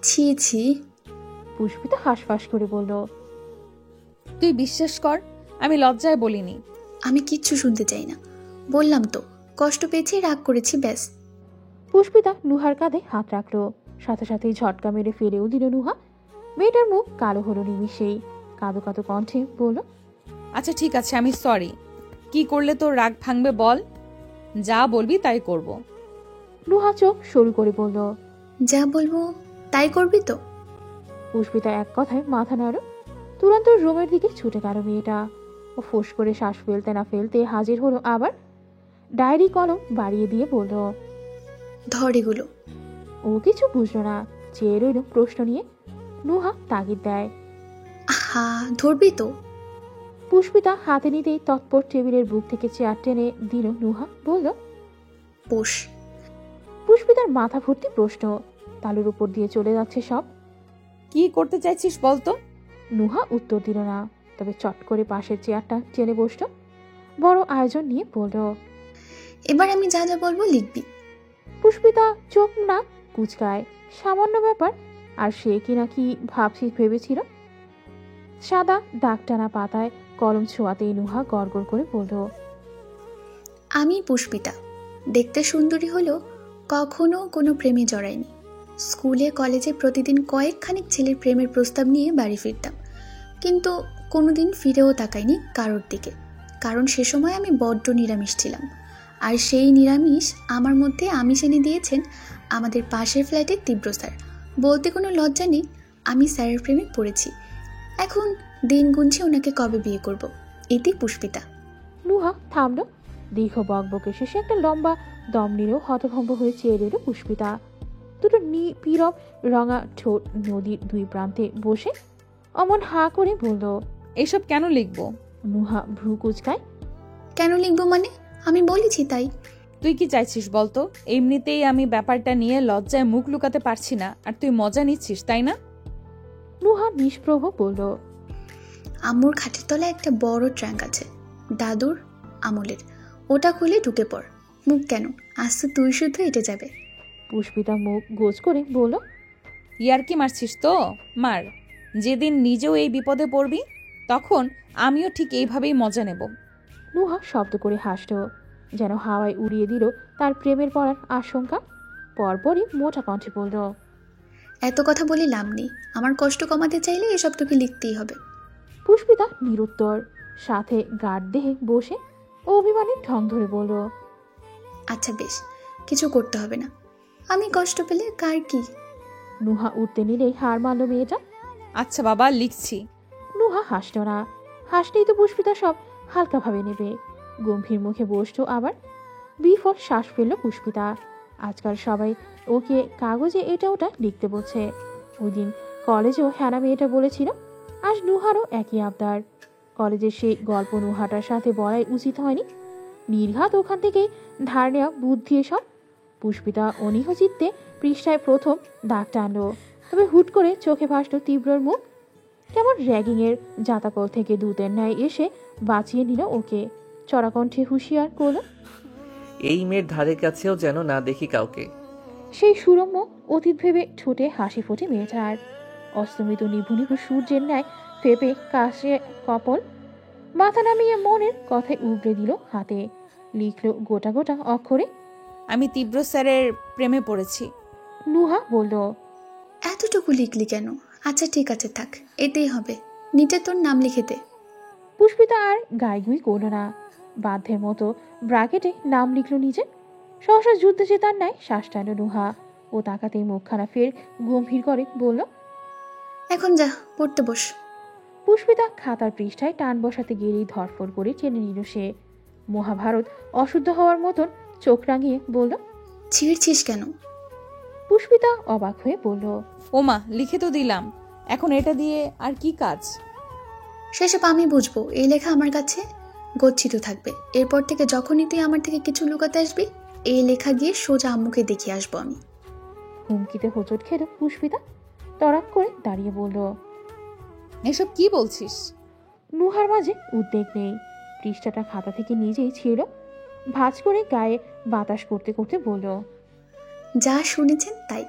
ছি ছি। পুষ্পিতা হাঁসফাঁস করে বলল, তুই বিশ্বাস কর, আমি লজ্জায় বলিনি। আমি কিচ্ছু শুনতে চাই না, বললাম তো কষ্ট পেয়েছি, রাগ করেছি, ব্যাস। পুষ্পিতা নুহার কাঁধে হাত রাখলো, সাথে সাথেই ঝটকা মেরে ফেলেও দিল নুহা। মেয়েটার মুখ কালো হলো নিমিষেই, কাঁদো কাঁদো কণ্ঠে বলল, আচ্ছা ঠিক আছে, আমি সরি। কি করলে তোর রাগ ভাঙবে বল, যা বলবি তাই করব। নুহা চোখ সরু করে বলল, যা বলবো তাই করবি তো? পুষ্পিতা এক কথায় মাথা নাড়ল। তুরন্ত রুমের দিকে ছুটে গেল মেয়েটা। ও ফোঁস করে শ্বাস ফেলতে না ফেলতে হাজির হলো আবার, ডায়েরি কলম বাড়িয়ে দিয়ে বলল, ধর এগুলো। ও কিছু বুঝলো না, চেয়ে রইল প্রশ্ন নিয়ে। নুহা তাগিদ দেয়, হা, ধরবি তো? পুষ্পিতা হাতে নিতেই তৎপর টেবিলের বুক থেকে চেয়ার টেনে দিল নুহা, বলল, পোষ। পুষ্পিতার মাথা ভর্তি প্রশ্ন, তালুর উপর দিয়ে চলে যাচ্ছে সব। কি করতে চাইছিস বলতো? নুহা উত্তর দিল না, তবে চট করে পাশের চেয়ারটা টেনে বসল, বড় আয়োজন নিয়ে বলল, এবার আমি যা যা বলবো লিখবি। পুষ্পিতা চোখ না কুচকায়, সামান্য ব্যাপার, আর সে কি নাকি ভেবেছিল। সাদা দাগ টানা পাতায় কলম ছোঁয়াতেই নুহা গড়গড় করে বলল, আমি পুষ্পিতা, দেখতে সুন্দরী হলো কখনো কোনো প্রেমে জড়াইনি। স্কুলে কলেজে প্রতিদিন কয়েকখানিক ছেলের প্রেমের প্রস্তাব নিয়ে বাড়ি ফিরতাম, কিন্তু কোনোদিন ফিরেও তাকাইনি কারোর দিকে, কারণ সে সময় আমি বড্ড নিরামিষ ছিলাম। আর সেই নিরামিষ আমার মধ্যে আমিষ এনে দিয়েছেন আমাদের পাশের ফ্ল্যাটের তীব্র স্যার। বলতে কোনো লজ্জা নেই, আমি স্যারের প্রেমে পড়েছি। এখন দিন গুনছি ওনাকে কবে বিয়ে করব। এটি পুষ্পিতা। নুহা থামল, দীর্ঘ বকবকে শেষে একটা লম্বা দম নিলেও হতভম্ব হয়ে চেয়ে রইল পুষ্পিতা। দুটো নীরব রঙা ঠোঁট নদীর দুই প্রান্তে বসে অমন হা করে বলল, এসব কেন লিখবো? নুহা ভ্রু কুচকায়, কেন লিখবো মানে? আমি বলেছি তাই। তুই কি চাইছিস বলতো? এমনিতেই আমি ব্যাপারটা নিয়ে লজ্জায় মুখ লুকাতে পারছি না, আর তুই মজা নিচ্ছিস তাই না? নুহা নিষ্প্রভ বলল, আম্মুর খাটের তলায় একটা বড় ট্রাঙ্ক আছে, দাদুর আমলের, ওটা খুলে ঢুকে পড়। মুখ কেন, আজ তো তুই শুধু হেঁটে যাবে। পুষ্পিতা মুখ গোজ করে বলল, ইয়ার কি মারছিস তো? মার। যেদিন নিজেও এই বিপদে পড়বি তখন আমিও ঠিক এইভাবেই মজা নেব। নুহা শব্দ করে হাসল, যেন হাওয়ায় উড়িয়ে দিল তার প্রেমের পড়ার আশঙ্কা। পরপরই মোটা কণ্ঠে বলল, এত কথা বলে লাভ নেই, আমার কষ্ট কমাতে চাইলে এসব তোকে লিখতেই হবে। পুষ্পিতা নিরুত্তর, সাথে গাঢ় দেহে বসে অভিমানে ঢং ধরে বলল, আচ্ছা বেশ, কিছু করতে হবে না, আমি কষ্ট পেলে কার কি। নুহা উঠতে নিলেই হার মানল মেয়েটা। আচ্ছা বাবা, লিখছি। নুহা হাসল না, হাসলেই তো পুষ্পিতা সব হালকাভাবে নেবে। গম্ভীর মুখে বসতো আবার। বিফল শ্বাস ফেলল পুষ্পিতা। আজকাল সবাই ওকে কাগজে এটা ওটা লিখতে বলছে। ওই দিন কলেজেও হ্যানা মেয়েটা বলেছিল, আজ নুহারও একই আবদার। কলেজের সেই গল্প নুহাটার সাথে বলাই উচিত হয়নি। নির্ঘাত ওখান থেকেই ধার নেওয়া বুদ্ধি এসব। পুষ্পিতা অনীহ চিত্তে পৃষ্ঠায় প্রথম দাগ টানল, তবে হুট করে চোখে ভাসল তীব্রর মুখ। কেমন র্যাগিংয়ের জাতাকল থেকে দূতের ন্যায় এসে বাঁচিয়ে নিল ওকে। চড়াকণ্ঠে হুঁশিয়ার করল, এই মেয়ের ধারে কাছেও যেন না দেখি কাউকে। সেই সুরম্য অতীত ভেবে ঠোঁটে হাসি ফোটে মেয়েটার। অস্তমিত নিভু নিভু সূর্যের ন্যায় ফেপে কাশে কপল। মাথা নামিয়ে মনের কথায় উগড়ে দিল হাতে। লিখল গোটা গোটা অক্ষরে, আমি তীব্র স্যারের প্রেমে পড়েছি। নুহা বলল, এতটুকু লিখলি কেন? আচ্ছা ঠিক আছে, থাক, এতেই হবে, নিচে তোর নাম লিখে দে। পুষ্পিতা আর গাইগুই করল না, বাধ্যের মতো ব্রাকেটে নাম লিখল নিজে। সহসা যুদ্ধ জেতার ন্যায় শ্বাস টানল নুহা। ও তাকাতেই মুখখানা ফের গম্ভীর করে বলল, এখন যা, পড়তে বস। পুষ্পিতা খাতার পৃষ্ঠায় টান বসাতে গেলেই ধরফর করে টেনে নিল সে। মহাভারত অশুদ্ধ হওয়ার মতন চোখ রাঙিয়ে বলল, ছিঁড়ছিস কেন? পুষ্পিতা অবাক হয়ে বলল, ওমা, লিখে তো দিলাম, এখন এটা দিয়ে আর কি কাজ? সেসব আমি বুঝবো, এই লেখা আমার কাছে গচ্ছিত থাকবে। এরপর থেকে যখনই তুই আমার থেকে কিছু লুকাতে আসবি, এই লেখা গিয়ে সোজা আম্মুকে দেখিয়ে আসবো আমি। হুমকিতে হোঁচট খেল পুষ্পিতা। তড়াক করে দাঁড়িয়ে বলল, এসব কি বলছিস? নুহার মাঝে উদ্বেগ নেই। পৃষ্ঠাটা খাতা থেকে নিজেই ছিল। ভাঁজ করে গায়ে বাতাস করতে করতে বলল, যা শুনেছেন তাই,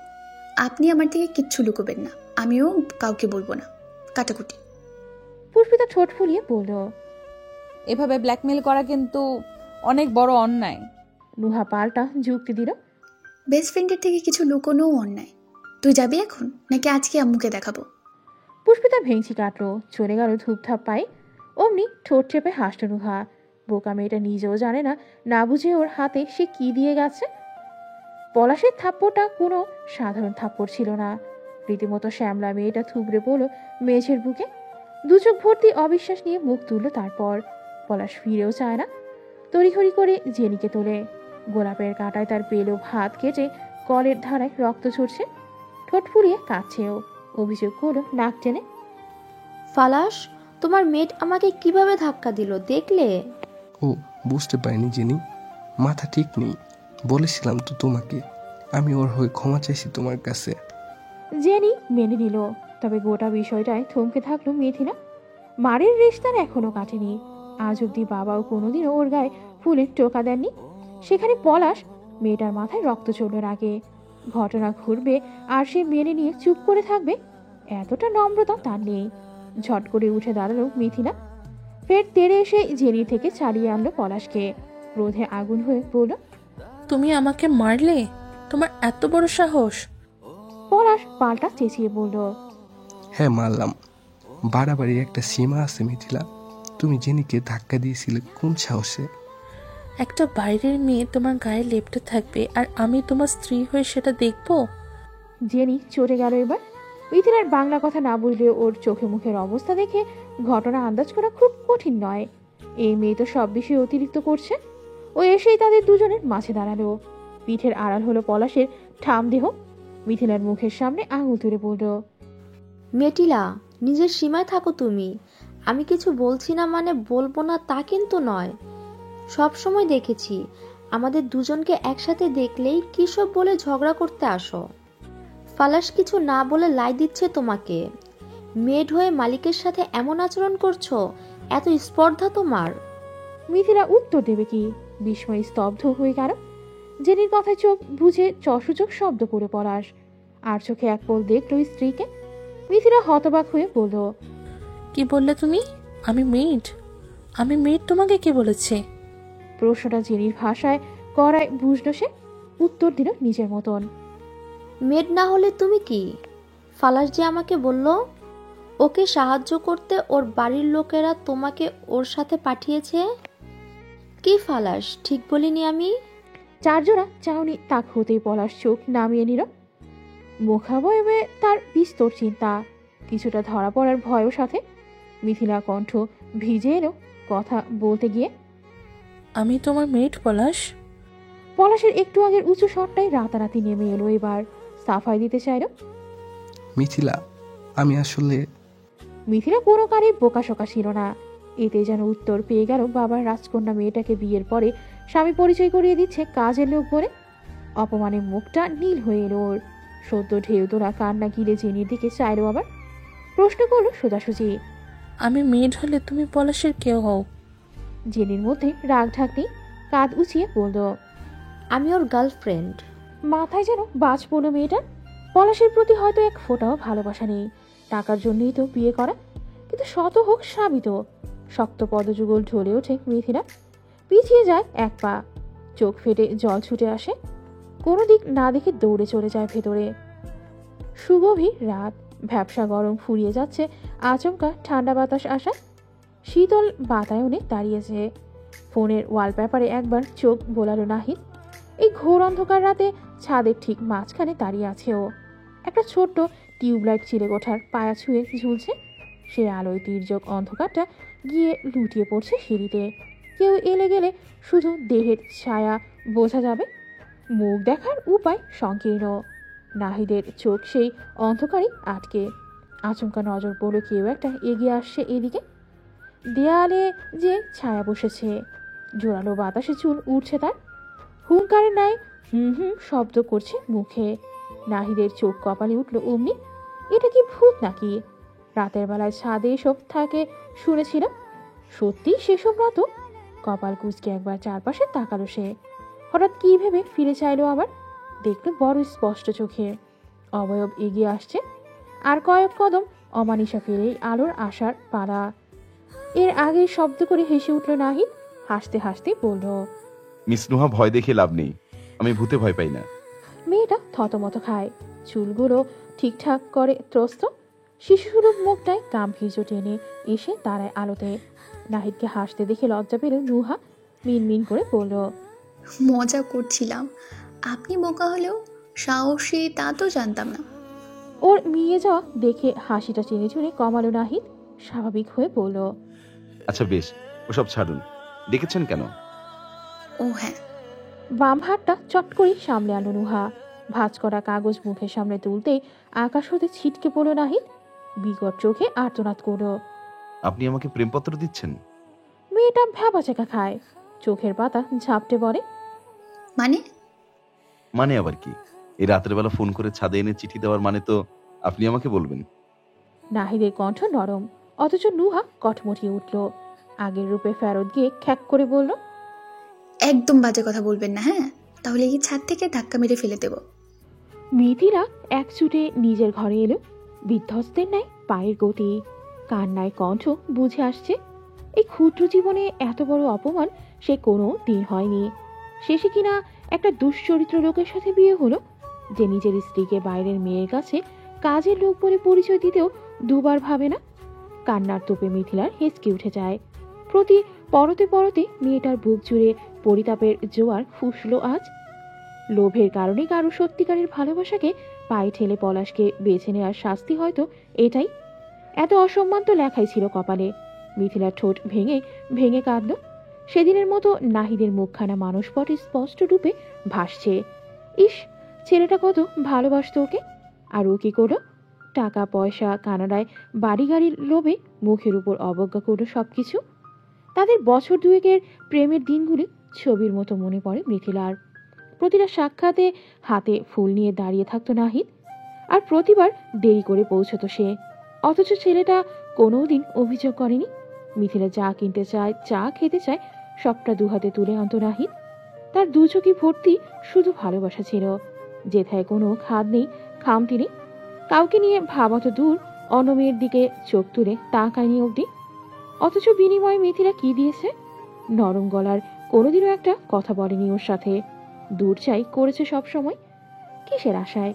আপনি আমার থেকে কিচ্ছু লুকোবেন না, আমিও কাউকে বলবো না। কাটাকুটি। পুষ্পিতা ঠোঁট ফুলিয়ে বলল, এভাবে ব্ল্যাকমেল করা কিন্তু অনেক বড় অন্যায়। নুহা পাল্টা যুক্তি দিল, বেস্ট ফ্রেন্ডের থেকে কিছু লুকোনোও অন্যায়। তুই যাবি এখন, নাকি আজকে আম্মুকে দেখাবো? পুষ্পিতা ভেঙচি কাটল, চলে গেল ধূপধাপ পায়ে। অমনি ঠোঁট চেপে হাসল নুহা। বোকা মেয়েটা নিজেও জানে না, না বুঝে ওর হাতে সে কি দিয়ে গেছে। পলাশের থাপ্পড়টা কোনো সাধারণ থাপ্পড় ছিল না। রীতিমতো শ্যামলা মেয়েটা থুবড়ে পড়ল মেঝের বুকে। দু চোখ ভর্তি অবিশ্বাস নিয়ে মুখ তুলল। তারপর পলাশ ফিরেও চায় না, তড়িঘড়ি করে জেনিকে তোলে। গোলাপের কাঁটায় তার পেলো হাত কেটে কলের ধারায় রক্ত ঝরছে। ঠোঁট ফুলিয়ে কাঁদছেও। অভিযোগ করলো নাক টেনে, ফালাস, তোমার মেট আমাকে কিভাবে ধাক্কা দিল দেখলে? ও বুঝতে পারিনি জেনি, মাথা ঠিক নেই। বলেছিলাম তো তোমাকে, আমি ওর হয়ে ক্ষমা চাইছি তোমার কাছে। জেনি মেনে নিল, তবে গোটা বিষয়টায় থমকে থাকলো মিথিলা। মারের রেশ তার এখনো কাটেনি। আজ অব্দি বাবাও কোনোদিনও ওর গায়ে ফুলের টোকা দেননি। সেখানে পলাশ, মেয়েটার মাথায় রক্ত চলল আগে। ঘটনা ঘুরবে আর সে মেনে নিয়ে চুপ করে থাকবে, এতটা নম্রতা তার নেই। ঝট করে উঠে দাঁড়ালো মিথিলা। ফের তেড়ে এসে জেনি থেকে চালিয়ে আনলো পলাশকে। ক্রোধে আগুন হয়ে বলল, তুমি আমাকে মারলে? তোমার এত বড় সাহস? পলাশ পাল্টা চেঁচিয়ে বলল, হ্যাঁ মারলাম, বাড়াবাড়ির একটা সীমা আছে মিথিলা। তুমি জেনিকে ধাক্কা দিয়েছিলে কোন সাহসে? একটা বাইরের মেয়ে তোমার গায়ে লেপ্টে থাকবে আর আমি তোমার স্ত্রী হয়ে সেটা দেখবো? জেনি চটে গেল এবার। মিথিলার বাংলা কথা না বুঝলেও ওর চোখে মুখের অবস্থা দেখে ঘটনা আন্দাজ করা খুব কঠিন নয়। এই মেয়ে তো সব বিষয়ে অতিরিক্ত করছে। ও এসেই তাদের দুজনের মাঝে দাঁড়ালো। পিঠের আড়াল হলো পলাশের ঠাম দেহ। মিথিলার মুখের সামনে আঙুল তুলে বলল, মেটিলা, নিজের সীমায় থাকো তুমি। আমি কিছু বলছি না মানে বলবো না তা কিন্তু নয়। সব সময় দেখেছি আমাদের দুজনকে একসাথে দেখলেই কি সব বলে ঝগড়া করতে আসো। ফালাস কিছু না বলে লাই দিচ্ছে তোমাকে। মেড হয়ে মালিকের সাথে এমন আচরণ করছো, এত স্পর্ধা তোমার। মিথিলা উত্তর দেবে কি? বিস্ময় স্তব্ধ হয়ে গেল। জেনির কথায় চোখ বুঝে চসূচক শব্দ করে পলাশ। আর চোখে এক পল দেখল স্ত্রীকে। মিথিলা হতবাক হয়ে বলল, কি বললে তুমি? আমি মেড? আমি মেয়ে তোমাকে কে বলেছে? প্রশ্নটা জেনির ভাষায় করায় বুঝলো সে। উত্তর দিল নিজের মতন। মেড না হলে তুমি কি? ফালাস যে আমাকে বলল ওকে সাহায্য করতে ওর বাড়ির লোকেরা তোমাকে ওর সাথে পাঠিয়েছে। কি ফালাস, ঠিক বলিনি আমি? চারজোড়া চাউনি তাক হতেই পলাশ চোখ নামিয়ে নিল। মুখাবয়বে তার বিস্তর চিন্তা, কিছুটা ধরা পড়ার ভয়ও সাথে। মিথিলা কণ্ঠ ভিজে এলো কথা বলতে গিয়ে। আমি তোমার মেয়েট পলাশ। পলাশের একটু আগের উঁচু স্বরটাই রাতারাতি নেমে এলো। এবার সাফাই দিতে চাইল। মিথিলা, আমি আসলে... মিথিলা কোনো কারে বোকাশোকা ছিল না। এতে যেন উত্তর পেয়ে গেল বাবার রাজকন্যা মেয়েটাকে বিয়ের পরে স্বামী পরিচয় করিয়ে দিচ্ছে কাজের লোক বলে। অপমানে মুখটা নীল হয়ে এলো ওর। সদ্য ঢেউ তোলা কান্না গিলে জেনির দিকে চাইলো আবার। প্রশ্ন করলো সোজাসুজি। আমি মেয়েট হলে তুমি পলাশের কেউ হও? জেনির মধ্যে রাগ ঢাকনি, কাঁধ উঁচিয়ে বলল, আমি ওর গার্লফ্রেন্ড। মাথায় যেন বাজ পড়লো মেয়েটার। পলাশের প্রতি হয়তো এক ফোঁটাও ভালোবাসা নেই, টাকার জন্যই তো বিয়ে করা। কিন্তু শত হোক স্বামী তো। শক্ত পদযুগল ঢলে ওঠে মিথিলা, পিছিয়ে যায় এক পা, চোখ ফেটে জল ছুটে আসে। কোনো দিক না দেখে দৌড়ে চলে যায় ভেতরে। সুগভীর রাত, ভ্যাপসা গরম ফুরিয়ে যাচ্ছে আচমকা ঠান্ডা বাতাস আসা। শীতল বাতায়নে দাঁড়িয়েছে। ফোনের ওয়ালপেপারে একবার চোখ বোলালো নাহিদ। এই ঘোর অন্ধকার রাতে ছাদের ঠিক মাঝখানে দাঁড়িয়ে আছে ও। একটা ছোট্ট টিউবলাইট চিলে গোঠার পায়া ছুঁয়ে ঝুলছে। সে আলোয় তির্যক অন্ধকারটা গিয়ে লুটিয়ে পড়ছে সিঁড়িতে। কেউ এলে গেলে শুধু দেহের ছায়া বোঝা যাবে। মুখ দেখার উপায় সংকীর্ণ। নাহিদের চোখ সেই অন্ধকারই আটকে। আচমকা নজর পড়ল কেউ একটা এগিয়ে আসছে এদিকে। দেয়ালে যে ছায়া বসেছে, জোরালো বাতাসে চুল উঠছে তার। হুঙ্কারের ন্যায় হুম হুম শব্দ করছে মুখে। নাহিদের চোখ কপালে উঠল অমনি। এটা কি ভূত নাকি? রাতের বেলায় ছাদে এসব থাকে শুনেছিলাম। সত্যি সেসব রাত? কপাল কুঁচকে একবার চারপাশে তাকালো সে। হঠাৎ কি ভেবে ফিরে চাইলো আবার। দেখলো বড় স্পষ্ট চোখে অবয়ব এগিয়ে আসছে। আর কয়েক কদম অমানিসা ফিরেই আলোর আশার পালা। এর আগে শব্দ করে হেসে উঠল নাহিদ। হাসতে হাসতে বলল, মিস নুহা, ভয় দেখে লাভ নেই, আমি ভূতে ভয় পাই না। মেয়েটা থতমত খায়, চুলগুলো ঠিকঠাক করে ত্রস্ত। শিশুসুলভ মুখটায় গাম্ভীর্য টেনে এসে দাঁড়ায় আলোতে। নাহিদকে হাসতে দেখে লজ্জা পেল নুহা। মিনমিন করে বলল, মজা করছিলাম, আপনি বোকা হলেও সাহসী তা তো জানতাম না। ওর মিয়ে যাওয়া দেখে হাসিটা টেনে চুনে কমালো নাহিদ। স্বাভাবিক হয়ে বলল, আচ্ছা বেশ, ওসব ছাড়ুন, ডেকেছেন কেন? ও হ্যাঁ। বাম হাতটা চট করে সামলে আনো নুহা। ভাঁজ করা কাগজ মুখের সামনে তুলতেই আকাশ হতে ছিটকে পড়ল নাহিদ। বিকট চোখে আর্তনাদ করল, আপনি আমাকে প্রেমপত্র দিচ্ছেন? মেয়েটা ভ্যাবাচাকা খায়, চোখের পাতা ঝাপটে পড়ে। মানে আবার কি? এই রাতের বেলা ফোন করে ছাদে এনে চিঠি দেওয়ার মানে তো আপনি আমাকে বলবেন। নাহিদের কণ্ঠ নরম, অথচ নুহা কটমটিয়ে উঠল। আগের রূপে ফেরত গিয়ে খ্যাক করে বলল, একদম বাজে কথা বলবেন না, হ্যাঁ? তাহলে এই ছাদ থেকে ধাক্কা মেরে ফেলে দেব। মিথিলা এক ছুটে নিজের ঘরে এলো। বিধ্বস্তের ন্যায় পায়ের গতি, কান্নায় কণ্ঠ বুঝে আসছে। এই ক্ষুদ্র জীবনে এত বড় অপমান সে কোনো দিন হয়নি। শেষে কিনা একটা দুশ্চরিত্র লোকের সাথে বিয়ে হলো, যে নিজের স্ত্রীকে বাইরের মেয়ের কাছে কাজের লোক বলে পরিচয় দিতেও দুবার ভাবে না। কান্নার তোপে মিথিলার হেঁচকে উঠে যায়। প্রতি পরতে পরতে মেয়েটার বুক জুড়ে পরিতাপের জোয়ার ফুসলো আজ। লোভের কারণে কারো সত্যিকারের ভালোবাসাকে পায়ে ঠেলে পলাশকে বেছে নেওয়ার শাস্তি হয়তো এটাই। এত অসম্মান তো লেখাই ছিল কপালে। মিথিলার ঠোঁট ভেঙে ভেঙে কাঁদল। সেদিনের মতো নাহিদের মুখখানা মানসপটে স্পষ্ট রূপে ভাসছে। ইস, ছেলেটা কত ভালোবাসত ওকে। আর ও কি করলো? টাকা পয়সা, কানাডায় বাড়ি গাড়ির লোভে মুখের উপর অবজ্ঞা করলো সবকিছু। তাদের বছর দুয়েকের প্রেমের দিনগুলি ছবির মতো মনে পড়ে মিথিলার। প্রতিটা সাক্ষাতে হাতে ফুল নিয়ে দাঁড়িয়ে থাকতো নাহিদ, আর প্রতিবার দেরি করে পৌঁছতো সে। অথচ ছেলেটা কোনোদিন অভিযোগ করেনি। মিথিলা যা কিনতে চায়, যা খেতে চায়, সবটা দুহাতে তুলে আনতো নাহিদ। তার দু চোখে ভর্তি শুধু ভালোবাসা ছিল, যেথায় কোনো খাদ নেই, খামতি নেই। কাউকে নিয়ে ভাবা তো দূর, অন্য মেয়ের দিকে চোখ তুলে তাকায়নি অবধি। অথচ বিনিময়ে মিথিলা কি দিয়েছে? নরম গলার কোনোদিনও একটা কথা বলেনি ওর সাথে। দূর চাই করেছে সব সময়। কিসের আশায়,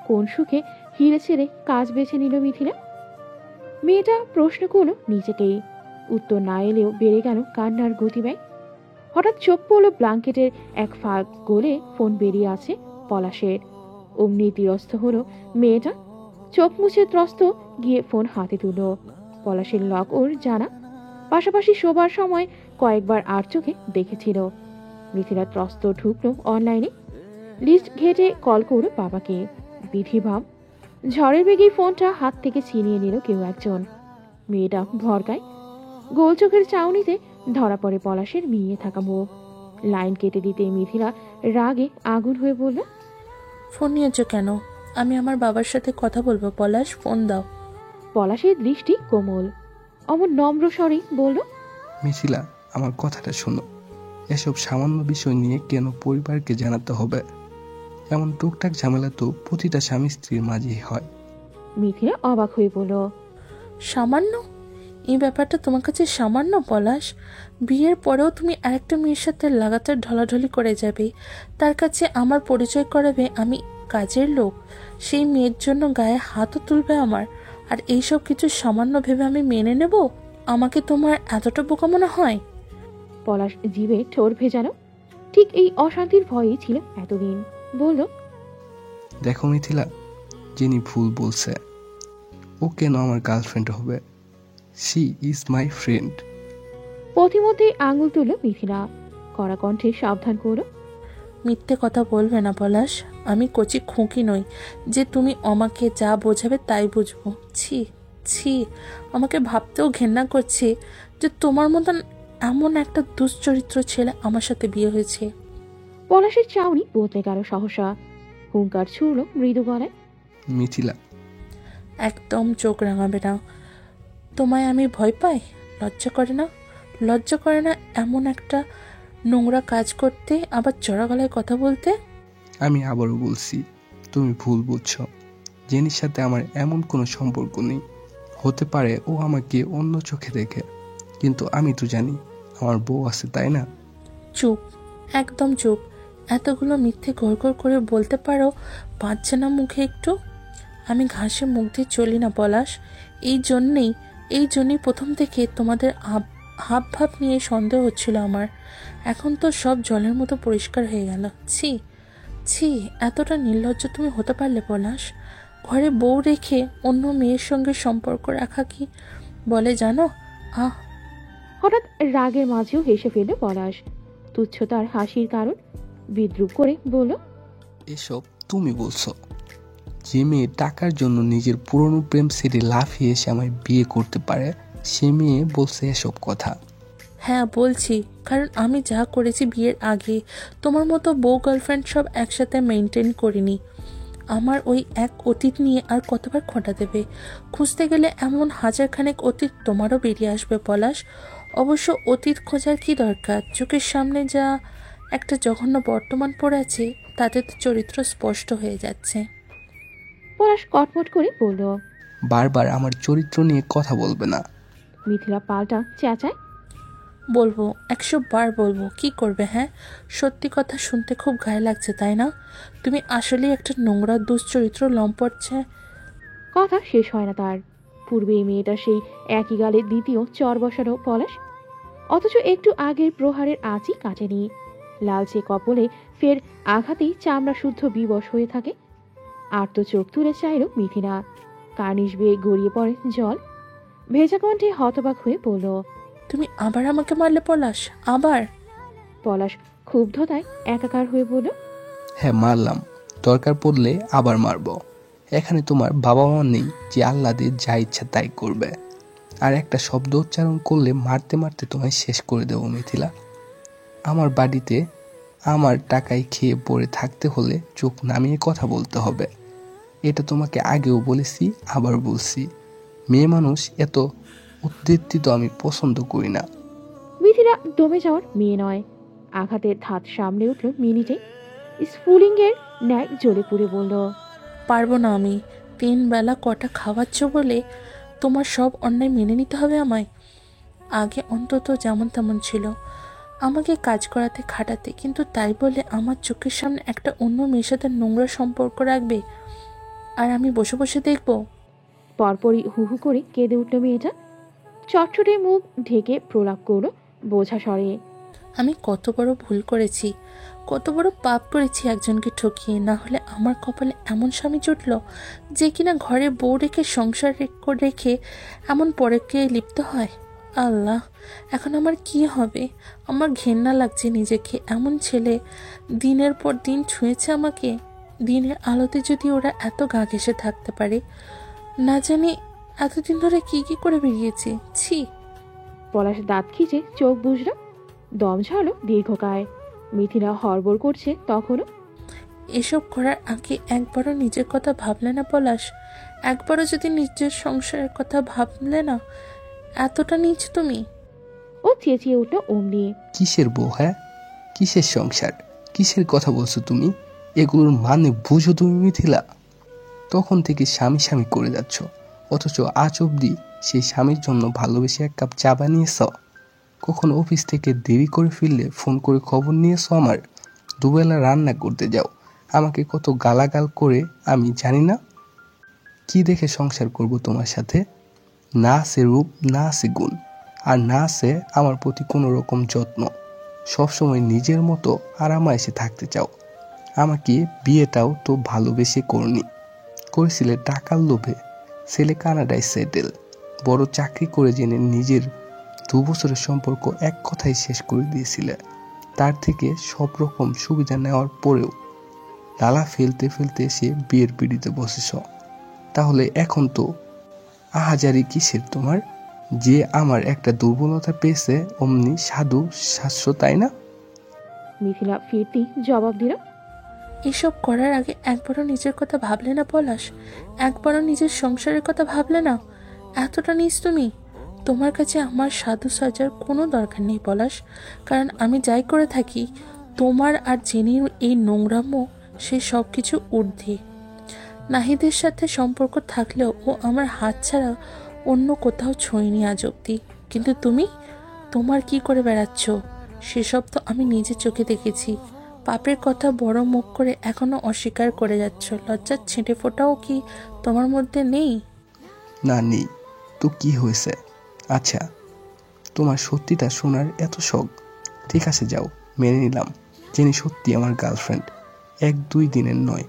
কোন সুখে হিরে ছেড়ে কাজ বেছে নিল মিথিলা? মেয়েটা প্রশ্ন করলো নিজেকেই। উত্তর না এলেও বেড়ে গেল কান্নার গতিবেগ। হঠাৎ চোখ পড়ল ব্ল্যাঙ্কেটের এক ফাঁক গোলে ফোন বেরিয়ে আছে পলাশের। অমনি তীরস্থ হলো মেয়েটা, চোখ মুছে ত্রস্ত গিয়ে ফোন হাতে তুলল। পলাশের লক ওর জানা, পাশাপাশি শোবার সময় কয়েকবার আর চোখে দেখেছিল। মিথিলা ত্রস্ত ঢুকলো অনলাইনে, লিস্ট ঘেটে কল করলো বাবাকে। বিধিভাব ঝড়ের বেগেই ফোনটা হাত থেকে ছিনিয়ে নিল কেউ একজন। মেয়েটা ভরকায়, গোল চোখের চাউনিতে ধরা পড়ে পলাশের মিলিয়ে থাকা মুখ। লাইন কেটে দিতে মিথিলা রাগে আগুন হয়ে বলল, ফোন নিয়েছো কেন? আমি আমার বাবার সাথে কথা বলবো। পলাশ, ফোন দাও। পলাশের দৃষ্টি কোমল, অমন নম্র স্বরে বলল, মিথিলা, আমার কথাটা শোনো। এসব সামান্য বিষয় নিয়ে কেন পরিবারকে জানাতে হবে? এমন টুকটাক ঝামেলা তো প্রতিটা স্বামী স্ত্রীর মাঝেই হয়। মিথিলা অবাক হয়ে বলল, সামান্য? এই ব্যাপারটা তোমার কাছে সামান্য পলাশ? বিয়ের পরেও তুমি আরেকটা মেয়ের সাথে লাগাতার ঢলাঢলি করে যাবে, তার কাছে আমার পরিচয় করাবে আমি কাজের লোক, সেই মেয়ের জন্য গায়ে হাতও তুলবে আমার, আর এইসব কিছু সামান্য ভেবে আমি মেনে নেব? আমাকে তোমার এতটা বোকা মনে হয়? পলাশ জিভে ঠোঁট ভেজানো। ঠিক এই অশান্তির ভয়ই ছিল এতদিন। বলল, দেখো মিথিলা, যিনি ভুল বলছে। ও কেন আমার গার্লফ্রেন্ড হবে? She is my friend. পথিমধ্যে আঙুল তুলল মিথিলা, কড়া কণ্ঠে সাবধান করলো, মিথ্যে কথা বলবে না পলাশ। আমি কচি খুঁকি নই যে তুমি আমাকে যা বোঝাবে তাই বুঝবো। ছি ছি, আমাকে ভাবতেও ঘেন্না করছে যে তোমার মতন এমন একটা দুশ্চরিত্র ছেলে আমার সাথে বিয়ে হয়েছে। পলাশের চাউনি বদলে গেল সহসা। হুঙ্কার ছুড়ল মৃদু গলায়, মিথিলা, একদম চোখ রাঙাবে না। তোমায় আমি ভয় পাই? লজ্জা করে না? লজ্জা করে না এমন একটা নোংরা কাজ করতে, আবার চড়া গলায় কথা বলতে? আমি আবারও বলছি, তুমি ভুল বুঝছো। জেনির সাথে আমার এমন কোনো সম্পর্ক নেই। হতে পারে ও আমাকে অন্য চোখে দেখে, কিন্তু আমি তো জানি আমার বউ আছে, তাই না? চুপ, একদম চুপ। এতগুলো মিথ্যে ঘর করে বলতে পারো, বাঁচছে না মুখে একটু? আমি ঘাসে মুখ দিয়ে চলি না পলাশ। এই জন্যই প্রথম থেকে তোমাদের হাব ভাব নিয়ে সন্দেহ হচ্ছিল আমার। এখন তো সব জলের মতো পরিষ্কার হয়ে গেল। ছি ছি, এতটা নির্লজ্জ তুমি হতে পারলে পলাশ? ঘরে বউ রেখে অন্য মেয়ের সঙ্গে সম্পর্ক রাখা কি বলে জানো? আহ! হঠাৎ রাগের মাঝেও হেসে ফেলল পলাশ। তুচ্ছ তার হাসির কারণ বিদ্রুপ করে বলল, এসব তুমি বলছো? যে মেয়ে টাকার জন্য নিজের পুরনো প্রেম ছেড়ে লাফিয়ে এসে আমায় বিয়ে করতে পারে, সে মেয়ে বলছে এসব কথা? হ্যাঁ বলছি, কারণ আমি যা করেছি বিয়ের আগে তোমার মতো বউ গার্লফ্রেন্ড সব একসাথে মেনটেন করিনি। আমার ওই এক অতীত নিয়ে আর কতবার খোঁটা দেবে? খুঁজতে গেলে এমন হাজারখানেক অতীত তোমারও বেরিয়ে আসবে পলাশ। অবশ্য অতীত খোঁজার কি দরকার? চোখের সামনে যা একটা জঘন্য বর্তমান পড়ে আছে, তাতে তো চরিত্র স্পষ্ট হয়ে যাচ্ছে। পলাশ কটমট করে বলল, বারবার আমার চরিত্র নিয়ে কথা বলবে না। মিথিলা পাল্টা চেঁচায়, বলবো, 100 বার বলবো। কি করবে? হ্যাঁ, সত্যি কথা শুনতে খুব গায়ে লাগছে তাই না? তুমি আসলেই একটা নোংরা দুশ্চরিত্র লম্পটছে। কথা শেষ হয় না তার। পূর্বে এই মেয়েটা সেই একই গালে দ্বিতীয় চর বসানো পলাশ, অথচ একটু আগের প্রহারের আঁচই কাটেনি। লালচে কপলে ফের আঘাতেই চামড়া শুদ্ধ বিবশ হয়ে থাকে। আর তো চোখ তুলে চাইল মিথিলা। কার্নিশ বেয়ে গড়িয়ে পড়ে জল। ভেজা কণ্ঠে হতবাক হয়ে বলল, তুমি আবার আমাকে মারলে পলাশ? আবার? পলাশ ক্ষুব্ধতায় একাকার হয়ে বলল, হ্যাঁ মারলাম, দরকার পড়লে আবার মারব। এখানে তোমার বাবা মা নেই যে আল্লাদের যা ইচ্ছা তাই করবে। আর একটা শব্দ উচ্চারণ করলে মারতে মারতে তোমায় শেষ করে দেবো মিথিলা। আমার বাড়িতে আমার টাকায় খেয়ে পড়ে থাকতে হলে চোখ নামিয়ে কথা বলতে হবে। এটা তোমাকে আগেও বলেছি, আবার বলছি, মেয়ে মানুষ এত উদ্দীপ্ত আমি পছন্দ করি না। মিথিলা দমে যাওয়ার মেয়ে নয়। আঘাতের ধাত সামনে উঠল মিনিটে। স্ফুলিঙ্গের ন্যায় জ্বলে পুড়ে বলল, পারবো না আমি। 3 বেলা কটা খাওয়াচ্ছ বলে তোমার সব অন্যায় মেনে নিতে হবে আমায়? আগে অন্তত যেমন তেমন ছিল, আমাকে কাজ করাতে খাটাতে, কিন্তু তাই বলে আমার চোখের সামনে একটা অন্য মেয়ের সাথে নোংরা সম্পর্ক রাখবে আর আমি বসে বসে দেখব? পরপরই হু হু করে কেঁদে উঠল মেয়েটা। চটচটে মুখ ঢেকে প্রলাপ করলো বোঝা স্বরে। আমি কত বড় ভুল করেছি, কত বড় পাপ করেছি একজনকে ঠকিয়ে। না হলে আমার কপালে এমন স্বামী জুটল যে কিনা ঘরে বউ রেখে সংসার রেখে এমন পরকে লিপ্ত হয়। আল্লাহ, এখন আমার কি হবে? আমার ঘেন্না লাগছে নিজেকে। এমন ছেলে দিনের পর দিন ছুঁয়েছে আমাকে। দিনের আলোতে যদি ওরা এত গা ঘেঁষে থাকতে পারে, না জানি এতদিন ধরে কি কি করে বেরিয়েছে। ছি। পলাশ দাঁত খিচে চোখ বুঝল, দম ঝালো দীর্ঘকায়। মিথিলা হড়বড় করছে তখনও। এসব করার আগে একবারও নিজের কথা ভাবলে না পলাশ? একবারও যদি নিজের সংসারের কথা ভাবলে না? এতটা নিচ তুমি? ও চেঁচিয়ে উঠল অমনি। কিসের বউ? হ্যাঁ, কিসের সংসার? কিসের কথা বলছো তুমি? এগুলোর মানে বুঝো তুমি মিথিলা? তখন থেকে স্বামী স্বামী করে যাচ্ছ, অথচ আজ অব্দি সেই স্বামীর জন্য ভালোবেসে এক কাপ চা বানিয়েছ? কখন অফিস থেকে দেরি করে ফিরলে ফোন করে খবর নিয়েছ আমার? দুবেলা রান্না করতে যাও, আমাকে কত গালাগাল করে আমি জানি না? কি দেখে সংসার করব তোমার সাথে? না আছে রূপ, না আছে গুণ, আর না আছে আমার প্রতি কোনো রকম যত্ন। সবসময় নিজের মতো আরামায়েসে থাকতে চাও। আমাকে বিয়েটাও তো ভালোবেসে করনি, করেছিলে টাকার লোভে। ছেলে কানাডায় সেটেল, বড় চাকরি করে জেনে নিজের 2 বছরের সম্পর্ক এক কথায় শেষ করে দিয়েছিলে। তার থেকে সব রকম সুবিধা নেওয়ার পরেও লালা ফেলতে ফেলতে এসে বিয়ের পিড়িতে বসেছ। তাহলে এখন তো আহাজারি কিসের তোমার? যে আমার একটা দুর্বলতা পেয়েছে অমনি সাধু শাস্ত্র, তাই না? মিথিলা ফিরতি জবাব দিল। এসব করার আগে একবারও নিজের কথা ভাবলে না পলাশ? একবারও নিজের সংসারের কথা ভাবলে না? এতটা নিস তুমি? তোমার কাছে আমার সাধু সাজার কোনো দরকার নেই পলাশ, কারণ আমি যাই করে থাকি তোমার আর জেনির এই নোংরামো সে সব কিছু ঊর্ধ্বে। নাহিদের সাথে সম্পর্ক থাকলেও ও আমার হাত ছাড়া অন্য কোথাও ছোঁয়নি আজ অব্দি। কিন্তু তুমি, তোমার কি করে বেড়াচ্ছ সেসব তো আমি নিজের চোখে দেখেছি। পাপের কথা বড় মুখ করে এখনো অস্বীকার করে যাচ্ছ। লজ্জার ছিটে ফোটাও কি তোমার মধ্যে নেই? না, নেই তো কি হয়েছে? আচ্ছা, তোমার সত্যিটা শোনার এত শখ? ঠিক আছে, যাও, মেনে নিলাম জেনি সত্যি আমার গার্লফ্রেন্ড। 1-2 দিনের নয়,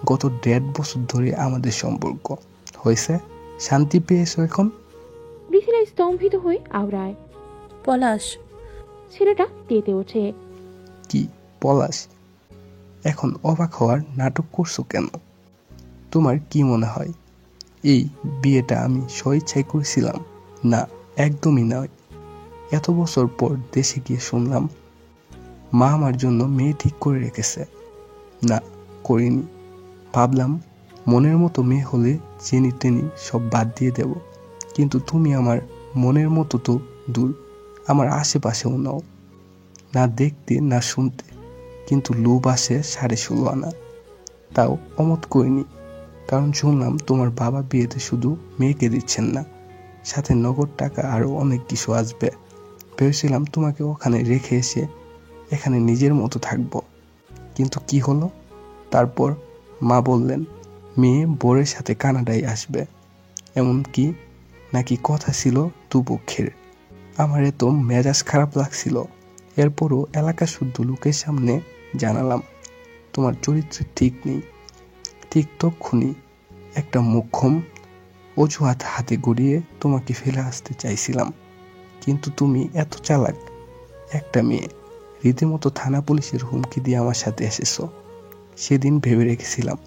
গত 1.5 বছর ধরে আমাদের সম্পর্ক। হয়েছে? শান্তি পেয়েছো এখন? মিথিলা স্তম্ভিত হয়ে আওড়ায়। পলাশ। ছেলেটা তেতে ওঠে। কি পলাশ? এখন অবাক হওয়ার নাটক করছো কেন? তোমার কি মনে হয় এই বিয়েটা আমি স্বইচ্ছায় করেছিলাম? না, একদমই নয়। এত বছর পর দেশে গিয়ে শুনলাম মা আমার জন্য মেয়ে ঠিক করে রেখেছে। না, করিনি। ভাবলাম মনের মতো মেয়ে হলে জেনি টেনি সব বাদ দিয়ে দেব, কিন্তু তুমি আমার মনের মতো তো দূর, আমার আশেপাশেও নাও। না দেখতে না শুনতে, কিন্তু লোভ আসে 16.5 আনা। তাও অমত করিনি, কারণ শুনলাম তোমার বাবা বিয়েতে শুধু মেয়েকে দিচ্ছেন না, সাথে নগদ টাকা আরও অনেক কিছু আসবে। ভেবেছিলাম তোমাকে ওখানে রেখে এসে এখানে নিজের মতো থাকবো, কিন্তু কি হলো? তারপর মা বললেন মেয়ে বরের সাথে কানাডায় আসবে, এমনকি নাকি কথা ছিল দুপক্ষের। আমার এত মেজাজ খারাপ লাগছিল। এরপরও এলাকা শুদ্ধ লোকের সামনে জানালাম তোমার চরিত্র ঠিক নেই। ঠিক তক্ষুনি একটা মোক্ষম অজুহাত হাতে গড়িয়ে তোমাকে ফেলে আসতে চাইছিলাম, কিন্তু তুমি এত চালাক একটা মেয়ে, রীতিমতো থানা পুলিশের হুমকি দিয়ে আমার সাথে এসেছো। সেদিন ভেবে রেখেছিলাম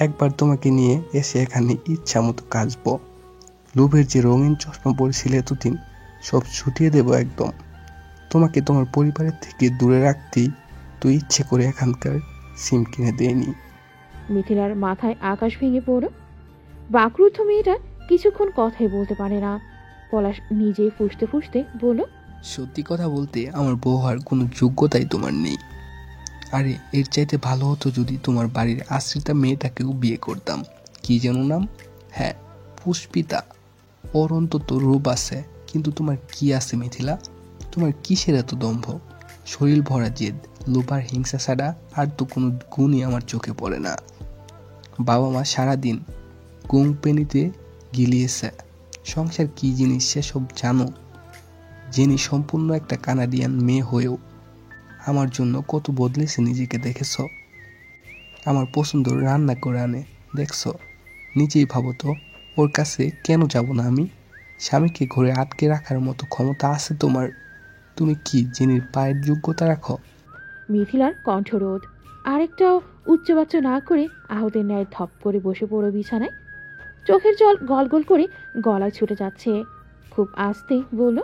একবার তোমাকে নিয়ে এসে এখানে ইচ্ছা মতো কাচবো। লোভের যে রঙিন চশমা পড়েছিল এতদিন সব ছুটিয়ে দেব একদম। তোমাকে তোমার পরিবারের থেকে দূরে রাখতেই তুই ইচ্ছে করে এখানকার সিম কিনে দেয়নি। মিথিলার মাথায় আকাশ ভেঙে পড়ল। বাকরুদ্ধ মেয়েটা কিছুক্ষণ কথাই বলতে পারে না। পলাশ নিজেই ফুঁসতে ফুঁসতে বলল, সত্যি কথা বলতে আমার বউ হওয়ার কোনো যোগ্যতাই তোমার নেই। আরে এর চাইতে ভালো হতো যদি তোমার বাড়ির আশ্রিতা মেয়েটাকেও বিয়ে করতাম। কি যেন নাম? হ্যাঁ, পুষ্পিতা। ওর অন্তত রূপ আছে, কিন্তু তোমার কি আছে মিথিলা? তোমার কিসের এত দম্ভ? শরীর ভরা জেদ, লোভ আর হিংসা ছাড়া আর তো কোনো গুণই আমার চোখে পড়ে না। বাবা মা সারাদিন কোম্পানিতে গিলিয়েছে। সংসার কি জিনিস সেসব জানো? জেনি সম্পূর্ণ একটা কানাডিয়ান মেয়ে হয়েও আমার জন্য কত বদলেছে নিজেকে দেখেছ? আমার পছন্দ রান্না করে আনে, দেখছো? নিজেই ভাবো তো, ওর কাছে কেন যাব না আমি? স্বামীকে ঘরে আটকে রাখার মতো ক্ষমতা আছে তোমার? তুমি কি জেনির পায়ের যোগ্যতা রাখো? মিথিলার কণ্ঠরোধ। আরেকটাও উচ্চবাচ্য না করে আহতের ন্যায় ধপ করে বসে পড়ো বিছানায়। চোখের জল গলগল করে গলায় ছুটে যাচ্ছে। খুব আস্তে বলল,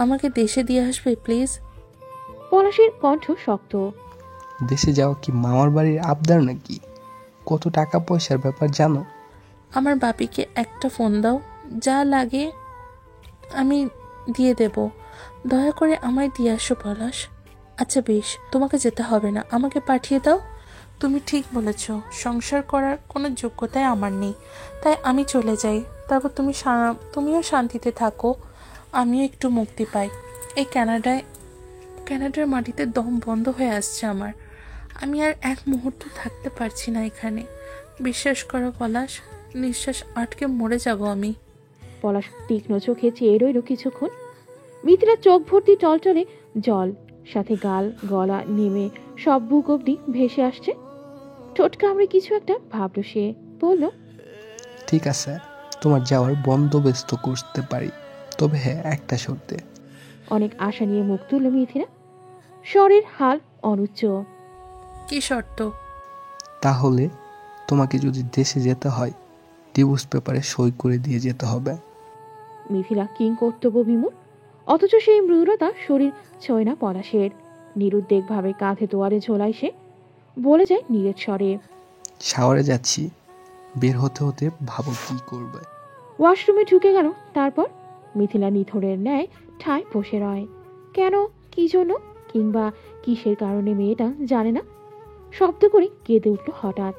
আমাকে দেশে দিয়ে আসবে প্লিজ। পলাশের কণ্ঠ শক্ত। দেশে যাওয়া কি মামার বাড়ির আবদার নাকি? কত টাকা পয়সার ব্যাপার জানো? আমার বাপিকে একটা ফোন দাও, যা লাগে আমি দিয়ে দেব। দয়া করে আমায় দিয়ে আসো পলাশ। আচ্ছা বেশ, তোমাকে যেতে হবে না, আমাকে পাঠিয়ে দাও। তুমি ঠিক বলেছ, সংসার করার কোনো যোগ্যতাই আমার নেই, তাই আমি চলে যাই। তারপর তুমিও শান্তিতে থাকো, আমিও একটু মুক্তি পাই। এই কানাডার মাটিতে দম বন্ধ হয়ে আসছে আমার। আমি আর এক মুহূর্ত থাকতে পারছি না এখানে। বিশ্বাস করো পলাশ, নিঃশ্বাস আটকে মরে যাব আমি। পলাশ তীক্ষ্ণ চোখে চেয়ে রইল কিছুক্ষণ। মিথিলার চোখ ভর্তি টলটলে জল, সাথে গাল গলা নেমে সব বুক অব্দি ভেসে আসছে। ঠোঁট কামড়ে কিছু একটা ভাবল সে। বলল, ঠিক আছে, তোমার যাওয়ার বন্দোবস্ত করতে পারি, তবে হ্যাঁ একটা শর্তে। অনেক আশা নিয়ে মুখ তুলল মিথিলা। স্বরের হাল অনুচ্চ। কি শর্ত? তাহলে তোমাকে যদি দেশে যেতে হয়, ডিভোর্স পেপারে সই করে দিয়ে যেতে হবে। মিথিলা কিং কর্তব্য বিমূঢ়, অথচ সেই মৃদুলতা শরীর ছয় না পলাশের। নিরুদ্বেগ ভাবে কাঁধে তোয়ারে ঝোলায় সে। বলে যায় নীরের স্বরে, শাওয়ারে যাচ্ছি, বের হতে হতে ভাবো কি করবে। ওয়াশরুমে ঢুকে গেল। তারপর মিথিলা নিথরের ন্যায় ঠায় বসে রয়। কেন, কি জন্য, কিংবা কিসের কারণে মেয়েটা জানে না। শব্দ করে কেঁদে উঠল হঠাৎ।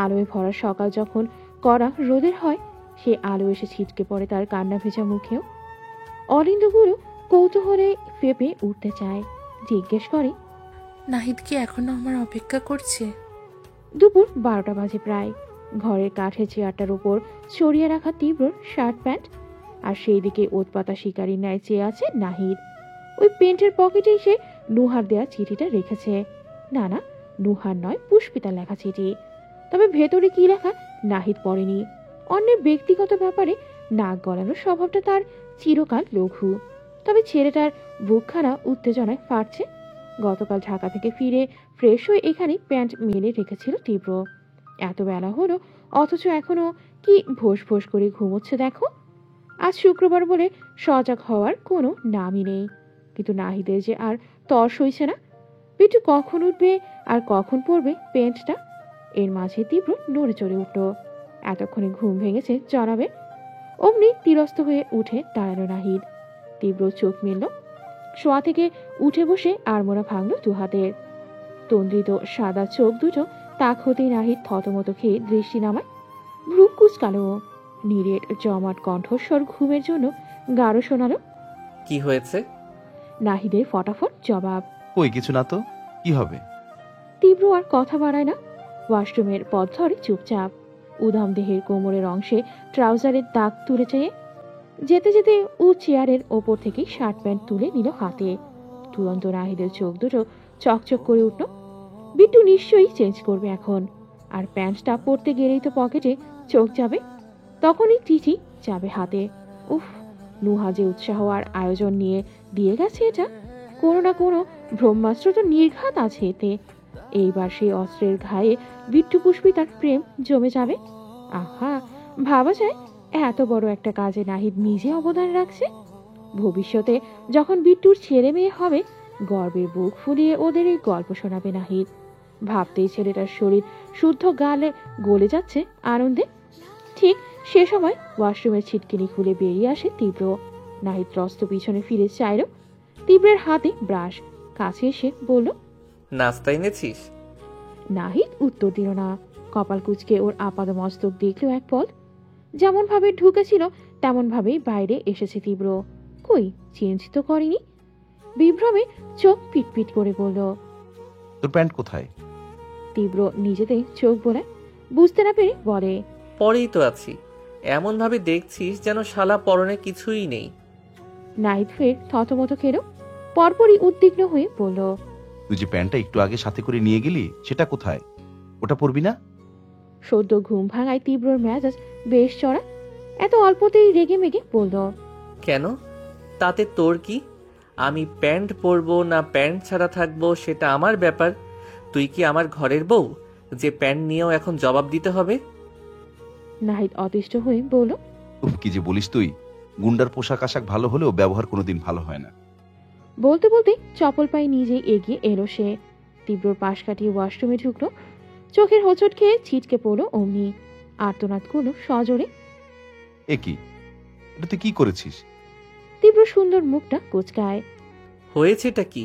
আলোয় ভরা সকাল যখন কড়া রোদের হয়, সে আলো এসে ছিটকে পড়ে তার কান্না ভেজা মুখেও। অলিন্দগুলো কৌতূহলে ফেপে উঠতে চায়। জিজ্ঞেস করে, নাহিদ কি এখনো আমার অপেক্ষা করছে? দুপুর 12টা বাজে প্রায়। ঘরের কাঠের চেয়ারটার উপর ছড়িয়ে রাখা তীব্র শার্ট প্যান্ট, আর সেই দিকে ওতপাতা শিকারীর ন্যায় চেয়ে আছে নাহিদ। ওই প্যান্টের পকেটেই সে নুহার দেয়া চিঠিটা রেখেছে। না না, নুহার নয়, পুষ্পিতার লেখা চিঠি। তবে ভেতরে কি লেখা নাহিদ পড়েনি। অন্যের ব্যক্তিগত ব্যাপারে নাক গলানোর স্বভাবটা তার চিরকাল লঘু। তবে ছেলেটার বুকখানা উত্তেজনায় ফাটছে। গতকাল ঢাকা থেকে ফিরে ফ্রেশ হয়ে এখানে প্যান্ট মেলে রেখেছিল তীব্র। এত বেলা হলো, অথচ এখনো কি ভোস ভোস করে ঘুমোচ্ছে দেখো। আজ শুক্রবার বলে সজাগ হওয়ার কোনো নামই নেই। কিন্তু নাহিদের যে আর তর সইছে না। পিটু কখন উঠবে আর কখন পড়বে প্যান্টটা, এর মাঝে তীব্র নড়ে চড়ে উঠল। এতক্ষণে ঘুম ভেঙেছে জানাবে। অমনি তীরস্থ হয়ে উঠে দাঁড়ালো নাহিদ। তীব্র চোখ মেলল। শোয়া থেকে উঠে বসে আড়মোড়া ভাঙল দু হাতের। তন্দ্রিত সাদা চোখ দুটো তাক হতেই নাহিদ থতমত খেয়ে দৃষ্টি নামায়। ভ্রু কুচকালো। নীরের জমাট কণ্ঠস্বর ঘুমের জন্য গাঢ় শোনালো। কি হয়েছে? নাহিদের ফটাফট জবাব, ওই কিছু না তো, কি হবে? তীব্র আর কথা বাড়ায় না। ওয়াশরুমের পথ ধরে চুপচাপ। উধাম দেহের কোমরের অংশে ট্রাউজারের দাগ তুলে চেয়ে যেতে যেতে ও চেয়ারের ওপর থেকে শার্ট প্যান্ট তুলে নিল হাতে। তুরন্ত নাহিদের চোখ দুটো চকচক করে উঠল। বিট্টু নিশ্চয়ই চেঞ্জ করবে এখন, আর প্যান্টটা পরতে গেলেই তো পকেটে চোখ যাবে। তখনই চিঠি যাবে হাতে। উফ, নুহা যে উৎসাহ আর আয়োজন নিয়ে দিয়ে গেছে, এটা কোনো না কোনো ব্রহ্মাস্ত্র তো নির্ঘাত আছে এতে। এইবার সেই অস্ত্রের ঘায়ে বিট্টু পুষ্পিতার প্রেম জমে যাবে। আহা, ভাবা যায় এত বড় একটা কাজে নাহিদ নিজে অবদান রাখছে। ভবিষ্যতে যখন বিট্টুর ছেলে মেয়ে হবে, গর্বের বুক ফুলিয়ে ওদের এই গল্প শোনাবে নাহিদ। ভাবতেই ছেলেটার শরীর শুদ্ধ গালে গলে যাচ্ছে আনন্দে। ঠিক সে সময় ওয়াশরুমের ছিটকিনি খুলে বেরিয়ে আসে তীব্র। নাহিদ ত্রস্ত পিছনে ফিরে চাইল। তীব্রের হাতে ব্রাশ। কাছে এসে বলল, নাস্তা এনেছিস? নাহিদ উত্তর দিল না। কপাল কুঁচকে ওর আপাদ মস্তক দেখলো এক পল। যেমন ভাবে ঢুকেছিল তেমন ভাবেই বাইরে এসেছে তীব্র। কই চেঞ্জ তো করেনি। বিভ্রমে চোখ পিটপিট করে বলল, তোর প্যান্ট কোথায়? তীব্র নিজেতে চোখ বোলায়, বুঝতে না পেরে বলে, পরেই তো আছি। এমন ভাবে দেখছিস যেন শালা পরনে কিছুই নেই। নাহিদ ফের থতমত খেল, পরপরই উদ্বিগ্ন হয়ে বলল, তুই যে প্যান্টটা একটু আগে সাথে করে নিয়ে গেলি সেটা কোথায়? ওটা পরবি না? সদ্য ঘুম ভাঙায় তীব্রর মেজাজ বেশ চড়া। এত অল্পতেই রেগে মেগে বলল, কেন? তাতে তোর কি? আমি প্যান্ট পরবো না প্যান্ট ছাড়া থাকবো সেটা আমার ব্যাপার। তুই কি আমার ঘরের বউ যে প্যান্ট নিয়েও এখন জবাব দিতে হবে? নাহিদ অতিষ্ঠ হয়ে বলল, উফ, কি যে বলিস তুই। গুন্ডার পোশাক আশাক ভালো হলেও ব্যবহার কোনোদিন ভালো হয় না। বলতে বলতে চপল পায়ে নিজেই এগিয়ে এলো সে। তীব্রর পাশ কাটিয়ে ওয়াশরুমে ঢুকলো। চোখের হোঁচট খেয়ে ছিটকে পড়লো অমনি। আর্তনাদ করলো সজোরে। এ কি, এটা তুই কি করেছিস? তীব্র সুন্দর মুখটা কুচকায়। হয়েছেটা কি?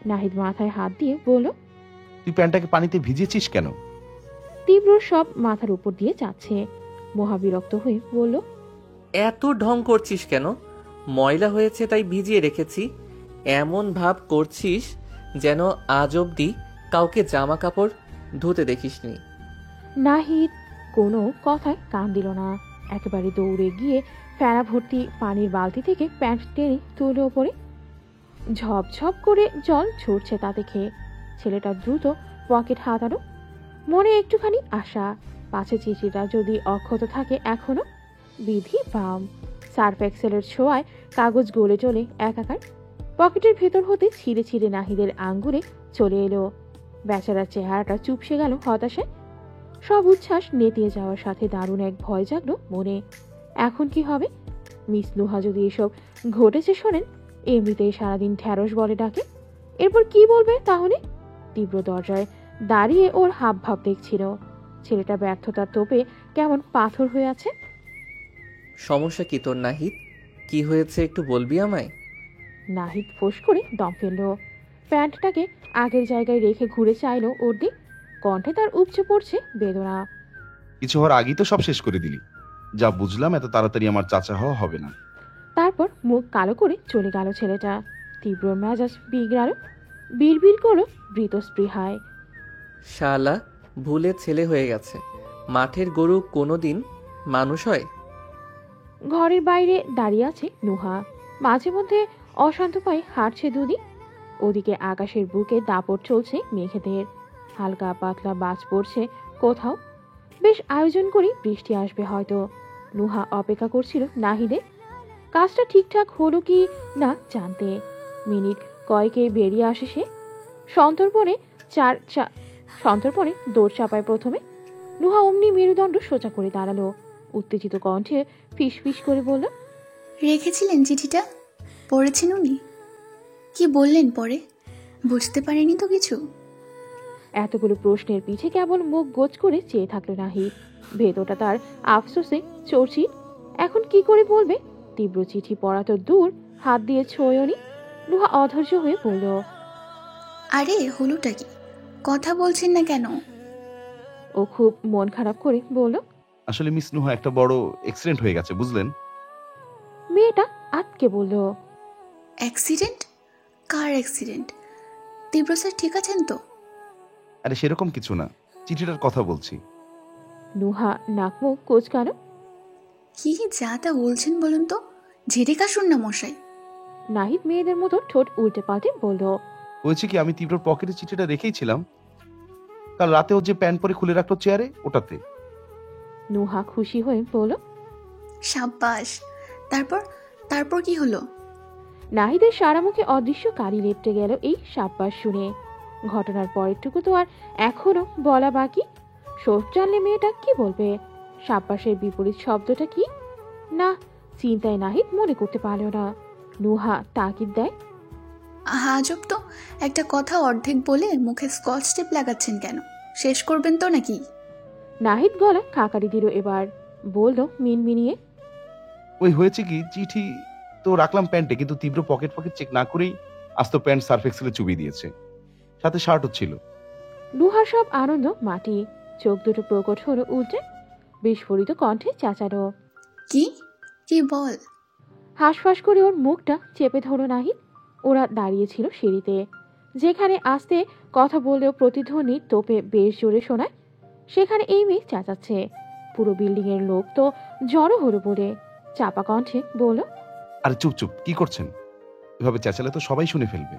নাহিদ মাথায় হাত দিয়ে বলল, তুই প্যান্টটাকে পানিতে ভিজিয়েছিস কেন? তীব্র সব মাথার উপর দিয়ে যাচ্ছে। মহাবিরক্ত হয়ে বলল, এত ঢং করছিস কেন? ময়লা হয়েছে তাই ভিজিয়ে রেখেছি। এমন ভাব করছিস যেন আজ অব্দি কাউকে জামা কাপড় ধুতে দেখিসনি। নাহিদ কোনো কথায় কান দিল না। একেবারে দৌড়ে গিয়ে ফেরা ভর্তি পানির বালতি থেকে প্যান্ট টেনে তুলে ওপরে। ঝপঝপ করে জল ছুটছে তা দেখে ছেলেটা দ্রুত পকেট হাতালো। মনে একটুখানি আশা, পাছে চিঠিটা যদি অক্ষত থাকে এখনো। বিধি বাম, সার্ফ এক্সেলের ছোঁয়ায় কাগজ গলে চলে একাকার। পকেটের ভেতর হতে ছিঁড়ে ছিঁড়ে নাহিদের আঙ্গুলে চলে এলো। বেচারার চেহারাটা চুপসে গেল হতাশায়। সব উচ্ছ্বাস নেতিয়ে যাওয়ার সাথে দারুণ এক ভয় জাগলো মনে। এখন কি হবে? মিস নুহা যদি এসব ঘটেছে শোনেন, এমনিতেই সারাদিন ঢ্যাঁড়স বলে ডাকে। এরপর কি বলবে তাহলে? তীব্র দরজায় দাঁড়িয়ে ওর হাব ভাব দেখছিল। ছেলেটা ব্যর্থতার তোপে কেমন পাথর হয়ে আছে। সমস্যা কি তোর নাহিদ? কি হয়েছে একটু বলবি আমায়? নাহিদ ফোঁস করে দম ফেলল। প্যান্টটাকে আগের জায়গায় রেখে ঘুরে চাইলো ওর দিক। কণ্ঠে তার উপচে পড়ছে বেদনা। কিছু হওয়ার আগেই তো সব শেষ করে দিলি। যা বুঝলাম এত তাড়াতাড়ি আমার চাচা হওয়া হবে না। তারপর মুখ কালো করে চলে গেল ছেলেটা। তীব্র মেজাজ বিগড়ালো, বিড়বিড় করলো বৃতস্পৃহায়, শালা ভুলে ছেলে হয়ে গেছে। মাঠের গরু কোনোদিন মানুষ হয়? ঘরের বাইরে দাঁড়িয়ে আছে নুহা। মাঝে মধ্যে অশান্ত পায়ে হাঁটছে দুদি। ওদিকে আকাশের বুকে দাপট চলছে মেঘেদের। হালকা পাতলা বাজ পড়ছে কোথাও। বেশ আয়োজন করি বৃষ্টি আসবে হয়তো। নুহা অপেক্ষা করছিল নাহিদের। কাজটা ঠিকঠাক হলো কি না জানতে। মিনিট কয়েকে বেরিয়ে আসে সে। সন্তর্পণে দৌড় চাপায় প্রথমে। নুহা অমনি মেরুদণ্ড সোজা করে দাঁড়ালো। উত্তেজিত কণ্ঠে ফিস ফিস করে বলল, রেখেছিলেন চিঠিটা? পড়েছেন উনি? কি বললেন পরে? বুঝতে পারেনি তো কিছু? এতগুলো প্রশ্নের পিছে কেবল মুখ গোজ করে চেয়ে থাকলো নাহিদ। ভেতরটা তার আফসোসে চড়ছি। এখন কি করে বলবে? তীব্র চিঠি পড়া তো দূর, হাত দিয়ে ছোঁয়নি। নুহা অধৈর্য হয়ে বলল, আরে হলোটা কি? কথা বলছেন না কেন? ও খুব মন খারাপ করে বলল, আসলে মিস নুহা একটা বড় অ্যাক্সিডেন্ট হয়ে গেছে, বুঝলেন? মেয়েটা আটকে বলল, অ্যাক্সিডেন্ট? কার অ্যাক্সিডেন্ট? তীব্র স্যার ঠিক আছেন তো? আরে সেরকম কিছু না, চিঠিটার কথা বলছি। নুহা নাক মুখ কোঁচকানো। কি যা তা বলছেন বলুন তো, ঝেড়ে কাশুন না মশাই। নাহিদ মেয়েদের মতো ঠোঁট উল্টে পাল্টে বলল, হয়েছে কি, আমি তীব্রর পকেটে চিঠিটা রেখেইছিলাম। কাল রাতে ও যে প্যান্ট পরে খুলে রাখলো চেয়ারে, ওটাতে। নুহা খুশি হয়ে বলল, সাব্বাস। তারপর তারপর কি হলো? নাহিদের সারা মুখে অদৃশ্য কালি লেপটে গেল এই সাব্বাস শুনে। ঘটনার পরেরটুকু তো আর এখনো বলা বাকি। সোচ জানলে মেয়েটা কি বলবে? সাব্বাসের বিপরীত শব্দটা কি? না, চিন্তায় নাহিদ মনে করতে পারল না। নুহা তাকিদ দেয়, আজব তো, একটা কথা অর্ধেক বলে মুখে স্কচ টেপ লাগাচ্ছেন কেন? শেষ করবেন তো নাকি? নাহিদ গলা খাকারি দিল এবার। বলল মিনমিনিয়ে, ওই হয়েছে কি, চিঠি তো রাখলাম প্যান্টে, কিন্তু তীব্র পকেট চেক না করেই আস্ত প্যান্ট সার্ফ এক্সেলে চুবিয়ে দিয়েছে, সাথে শার্টও ছিল। নুহার সব আনন্দ মাটি। চোখ দুটো প্রকট হলো উল্টে। বিস্ফোরিত কণ্ঠে চাচালো, কি কি বল? হাঁসফাঁস করে ওর মুখটা চেপে ধরো নাহিদ। ওরা দাঁড়িয়েছিল সিঁড়িতে, যেখানে আস্তে কথা বললেও প্রতিধ্বনি তোপে বেশ জোরে শোনায়, সেখানে এই মেয়ে চেঁচাচ্ছে। পুরো বিল্ডিং এর লোক তো জড়ো হলো বলে চাপা কণ্ঠে বলল, আরে চুপ চুপ, কি করছেন? এভাবে চেঁচালে তো সবাই শুনে ফেলবে।